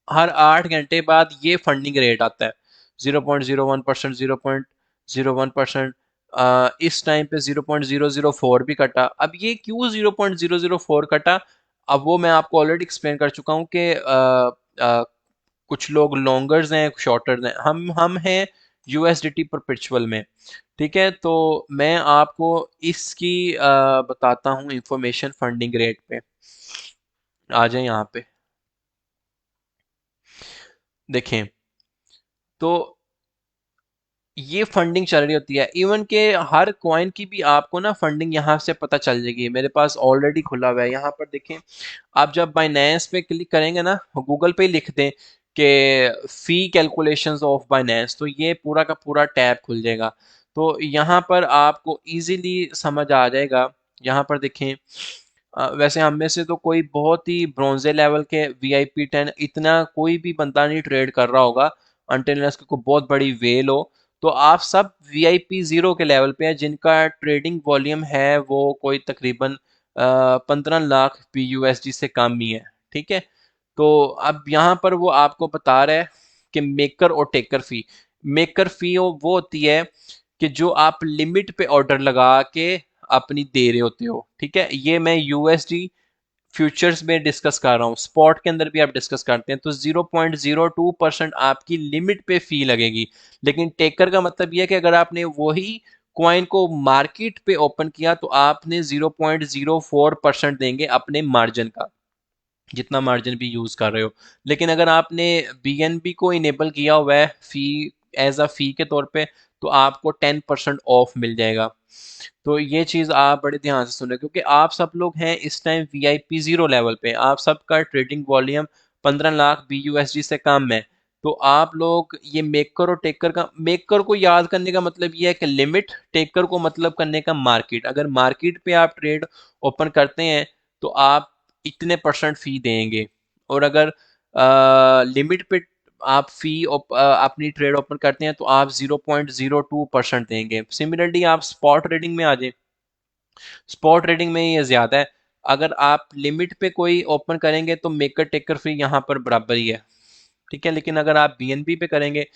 हर 8 घंटे बाद ये फंडिंग रेट आता है, 0.01%, 0.01%। इस टाइम पे 0.004 भी कटा। अब ये क्यों 0.004 कटा, अब वो मैं आपको ऑलरेडी एक्सप्लेन कर चुका हूँ कि कुछ लोग लॉन्गर्स हैं, शॉर्टर्स हैं, हम हैं यूएसडीटी परपेचुअल में, ठीक है। तो मैं आपको इसकी बताता हूँ इंफॉर्मेशन फंडिंग रेट पे। आ जाए यहाँ पे, देखें तो ये फंडिंग चल रही होती है। इवन के हर कॉइन की भी आपको ना फंडिंग यहाँ से पता चल जाएगी, मेरे पास ऑलरेडी खुला हुआ है। यहाँ पर देखें, आप जब बाइनेंस पे क्लिक करेंगे ना, गूगल पे ही लिख दें कि फी कैलकुलेशंस ऑफ बाइनेंस, तो ये पूरा का पूरा टैब खुल जाएगा। तो यहाँ पर आपको इजीली समझ आ जाएगा। यहाँ पर देखें, वैसे हम में से तो कोई बहुत ही ब्रॉन्जे लेवल के VIP 10 इतना कोई भी बंदा नहीं ट्रेड कर रहा होगा, अनटिल उसकी कोई बहुत बड़ी वेल हो। तो आप सब VIP 0 के लेवल पे हैं, जिनका ट्रेडिंग वॉल्यूम है वो कोई तकरीबन 15 लाख PUSD से कम ही है, ठीक है। तो अब यहाँ पर वो आपको बता रहा है कि मेकर और टेकर फी, मेकर फी वो होती है कि जो आप लिमिट पे ऑर्डर लगा के अपनी दे रहे होते हो, ठीक है। ये मैं USD फ्यूचर्स में डिस्कस कर रहा हूँ, स्पॉट के अंदर भी आप डिस्कस करते हैं। तो 0.02% आपकी लिमिट पे फी लगेगी। लेकिन टेकर का मतलब यह है कि अगर आपने वही क्वाइन को मार्केट पे ओपन किया तो आपने 0.04% देंगे अपने मार्जिन का। जितना मार्जिन भी यूज़ कर रहे हो। लेकिन अगर आपने बीएनबी को इनेबल किया हुआ है फ़ी, एज अ फ़ी के तौर पे, तो आपको 10% ऑफ मिल जाएगा। तो ये चीज़ आप बड़े ध्यान से सुने, क्योंकि आप सब लोग हैं इस टाइम वीआईपी ज़ीरो लेवल पे, आप सबका ट्रेडिंग वॉल्यूम 15 लाख BUSD से कम है। तो आप लोग ये मेकर और टेकर का, मेकर को याद करने का मतलब ये है कि लिमिट, टेकर को मतलब करने का मार्केट। अगर मार्केट पे आप ट्रेड ओपन करते हैं तो आप इतने परसेंट फी देंगे, और अगर लिमिट पे आप अपनी ट्रेड ओपन करते हैं तो आप 0.02% देंगे। सिमिलरली आप स्पॉट ट्रेडिंग में आ जाए, स्पॉट ट्रेडिंग में ये ज़्यादा है। अगर आप लिमिट पे कोई ओपन करेंगे तो मेकर टेकर फी यहाँ पर बराबर ही है, ठीक है। लेकिन अगर आप बीएनबी पे करेंगे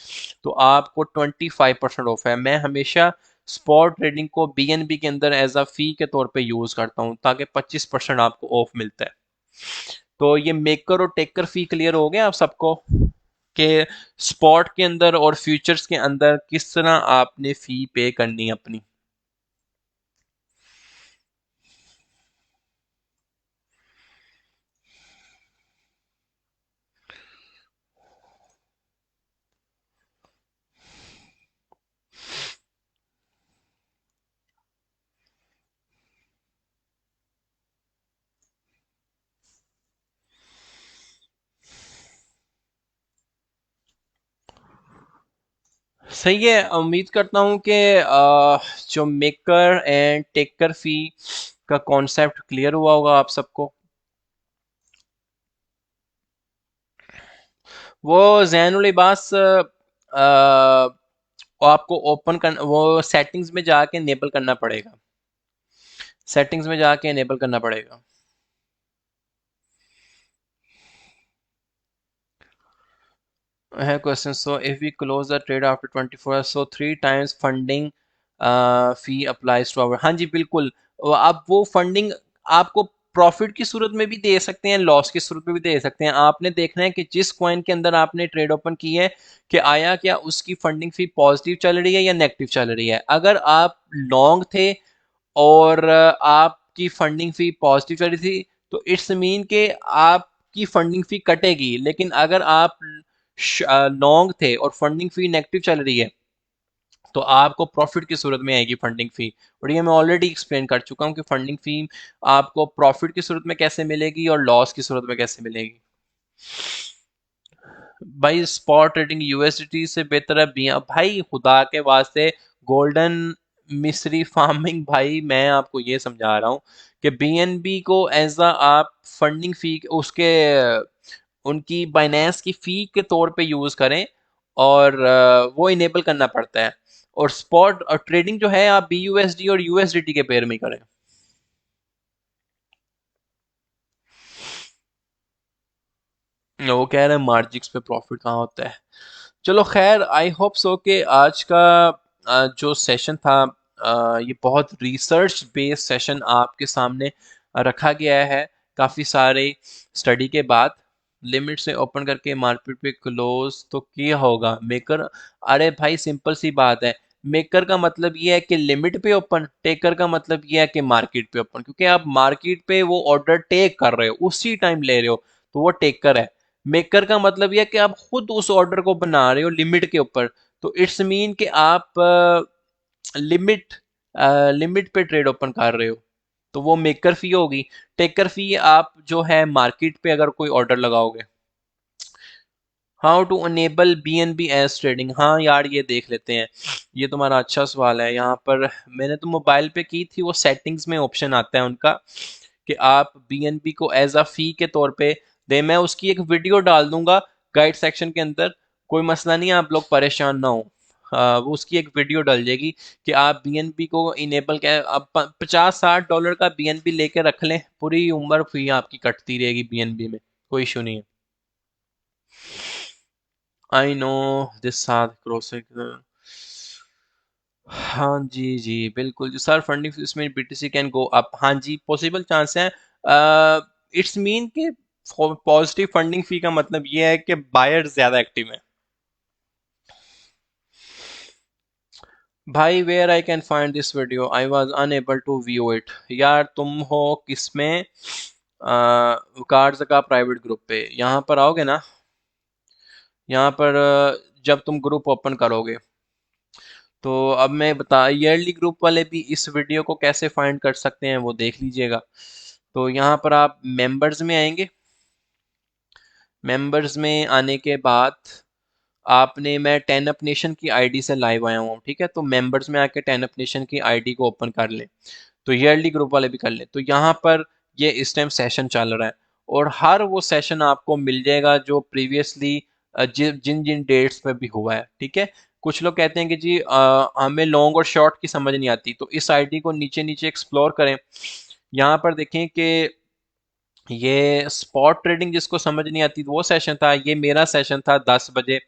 तो आपको 25% ऑफ है। मैं हमेशा स्पॉट ट्रेडिंग को बीएनबी के अंदर एज अ फी के तौर पे यूज करता हूँ, ताकि 25% आपको ऑफ मिलता है। तो ये मेकर और टेकर फी क्लियर हो गया आप सबको, कि स्पॉट के अंदर और फ्यूचर्स के अंदर किस तरह आपने फी पे करनी है अपनी। सही है, उम्मीद करता हूँ कि जो मेकर एंड टेकर फी का कॉन्सेप्ट क्लियर हुआ होगा आप सबको। वो जैनुल लिबास आपको ओपन कर, वो सेटिंग्स में जाके इनेबल करना पड़ेगा, सेटिंग्स में जाके इनेबल करना पड़ेगा। I have question. So if we close the trade after 24 hours, so 3 times funding fee applies to our, हाँ जी बिल्कुल। आप वो फंडिंग आपको प्रॉफिट की सूरत में भी दे सकते हैं, लॉस की सूरत में भी दे सकते हैं। आपने देखना है कि जिस कॉइन के अंदर आपने ट्रेड ओपन की है, कि आया क्या उसकी फंडिंग फी पॉजिटिव चल रही है या नेगेटिव चल रही है। अगर आप लॉन्ग थे और आपकी फंडिंग फी पॉजिटिव चल रही थी, तो इट्स मीन के आपकी फंडिंग फी कटेगी। लेकिन अगर आप लॉन्ग थे और फंडिंग फी नेगेटिव चल रही है, तो आपको प्रॉफिट की सूरत में आएगी फंडिंग फी। और ये मैं ऑलरेडी एक्सप्लेन कर चुका हूँ कि फंडिंग फी आपको प्रॉफिट की सूरत में कैसे मिलेगी और लॉस की सूरत में कैसे मिलेगी। भाई स्पॉट ट्रेडिंग यूएसडी से बेहतर है भाई खुदा के वास्ते, गोल्डन मिस्री फार्मिंग। भाई मैं आपको ये समझा रहा हूँ कि बीएनबी को एज अ आप फंडिंग फी उसके उनकी बाइनेंस की फी के तौर पे यूज करें, और वो इनेबल करना पड़ता है। और स्पॉट और ट्रेडिंग जो है आप बीयूएसडी और यूएसडीटी के पेयर में ही करें। वो कह रहे हैं मार्जिक्स पे प्रॉफिट कहाँ होता है। चलो खैर, आई होप सो कि आज का जो सेशन था, ये बहुत रिसर्च बेस्ड सेशन आपके सामने रखा गया है। काफ़ी सारे स्टडी के बाद लिमिट से ओपन करके मार्केट पे क्लोज तो किया होगा मेकर। अरे भाई सिंपल सी बात है, मेकर का मतलब ये है कि लिमिट पे ओपन, टेकर का मतलब ये है कि मार्केट पे ओपन। क्योंकि आप मार्केट पे वो ऑर्डर टेक कर रहे हो, उसी टाइम ले रहे हो, तो वो टेकर है। मेकर का मतलब यह है कि आप खुद उस ऑर्डर को बना रहे हो लिमिट के ऊपर, तो इट्स मीन कि आप लिमिट लिमिट पे ट्रेड ओपन कर रहे हो, तो वो मेकर फी होगी। टेकर फी आप जो है मार्केट पे अगर कोई ऑर्डर लगाओगे। How to enable BNB edge trading, हाँ यार ये देख लेते हैं। ये तुम्हारा अच्छा सवाल है। यहाँ पर मैंने तो मोबाइल पे की थी, वो सेटिंग्स में ऑप्शन आता है उनका कि आप बीएनबी को एज अ फी के तौर पे दे। मैं उसकी एक वीडियो डाल दूंगा गाइड सेक्शन के अंदर, कोई मसला नहीं है, आप लोग परेशान ना हो। वो उसकी एक वीडियो डल जाएगी कि आप बीएनबी को इनेबल क्या, अब 50-60 डॉलर का बीएनबी लेके रख लें, पूरी उम्र फी आपकी कटती रहेगी बीएनबी में, कोई इशू नहीं है। आई नो दिस साथ क्रॉस। हाँ जी जी बिल्कुल जी सर, फंडिंग इसमें बीटीसी कैन गो अप, हाँ जी पॉसिबल चांस है। इट्स मीन कि पॉजिटिव फंडिंग फी का मतलब ये है कि बायर ज्यादा एक्टिव है। भाई where I can find this video, I was unable to view it. यार तुम हो किसमें, कार्ड्स का प्राइवेट ग्रुप पे यहाँ पर आओगे ना, यहाँ पर जब तुम ग्रुप ओपन करोगे तो अब मैं बता, ईयरली ग्रुप वाले भी इस वीडियो को कैसे फाइंड कर सकते हैं वो देख लीजिएगा। तो यहाँ पर आप मेंबर्स में आएंगे, मेंबर्स में आने के बाद आपने, मैं टेन अप नेशन की आईडी से लाइव आया हूँ, ठीक है, तो मेंबर्स में आके टेन अप नेशन की आईडी को ओपन कर लें, तो ईयरली ग्रुप वाले भी कर लें। तो यहाँ पर ये इस टाइम सेशन चल रहा है और हर वो सेशन आपको मिल जाएगा जो प्रीवियसली जिन जिन डेट्स पे भी हुआ है, ठीक है। कुछ लोग कहते हैं कि जी हमें लॉन्ग और शॉर्ट की समझ नहीं आती, तो इस आईडी को नीचे नीचे एक्सप्लोर करें। यहाँ पर देखें कि ये स्पॉट ट्रेडिंग जिसको समझ नहीं आती वो सेशन था, ये मेरा सेशन था 10 बजे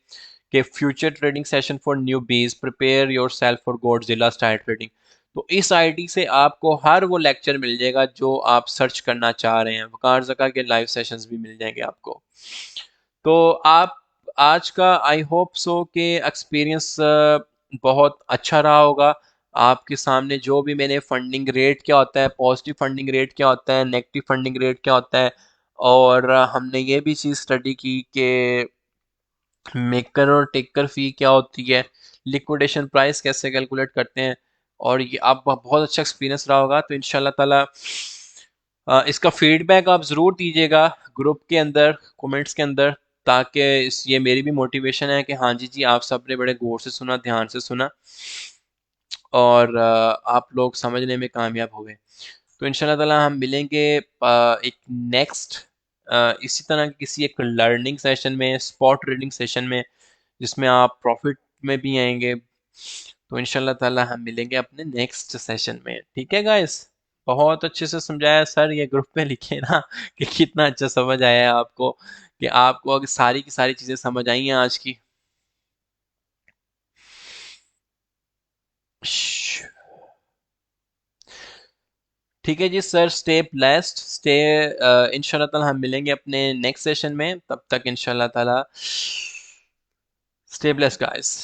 के future trading session for newbies, prepare yourself for Godzilla style trading. तो इस आईडी से आपको हर वो लेक्चर मिल जाएगा जो आप सर्च करना चाह रहे हैं, वकार जका के लाइव सेशंस भी मिल जाएंगे आपको। तो आप आज का आई होप सो के एक्सपीरियंस बहुत अच्छा रहा होगा। आपके सामने जो भी मैंने फंडिंग रेट क्या होता है, पॉजिटिव फंडिंग रेट क्या होता है, नेगेटिव फंडिंग रेट क्या होता है, और हमने ये भी चीज़ स्टडी की कि मेकर और टेकर फी क्या होती है, लिक्विडेशन प्राइस कैसे कैलकुलेट करते हैं, और ये आप बहुत अच्छा एक्सपीरियंस रहा होगा। तो इंशाल्लाह ताला इसका फीडबैक आप ज़रूर दीजिएगा ग्रुप के अंदर, कमेंट्स के अंदर, ताकि ये मेरी भी मोटिवेशन है कि हाँ जी जी आप सब ने बड़े गौर से सुना, ध्यान से सुना, और आप लोग समझने में कामयाब हो गए। तो इंशाल्लाह ताला हम मिलेंगे एक नेक्स्ट इसी तरह की किसी एक लर्निंग सेशन में, स्पॉट ट्रेडिंग सेशन में, जिसमें आप प्रॉफिट में भी आएंगे। तो इंशाल्लाह ताला हम मिलेंगे अपने नेक्स्ट सेशन में, ठीक है गाइस। बहुत अच्छे से समझाया सर, ये ग्रुप में लिखे ना कि कितना अच्छा समझ आया है आपको, कि आपको अगर सारी की सारी चीज़ें समझ आई हैं आज की। ठीक है जी सर, स्टे ब्लेस्ड, स्टे, इंशाल्लाह ताला हम मिलेंगे अपने नेक्स्ट सेशन में, तब तक इंशाल्लाह ताला स्टे ब्लेस्ड गाइस।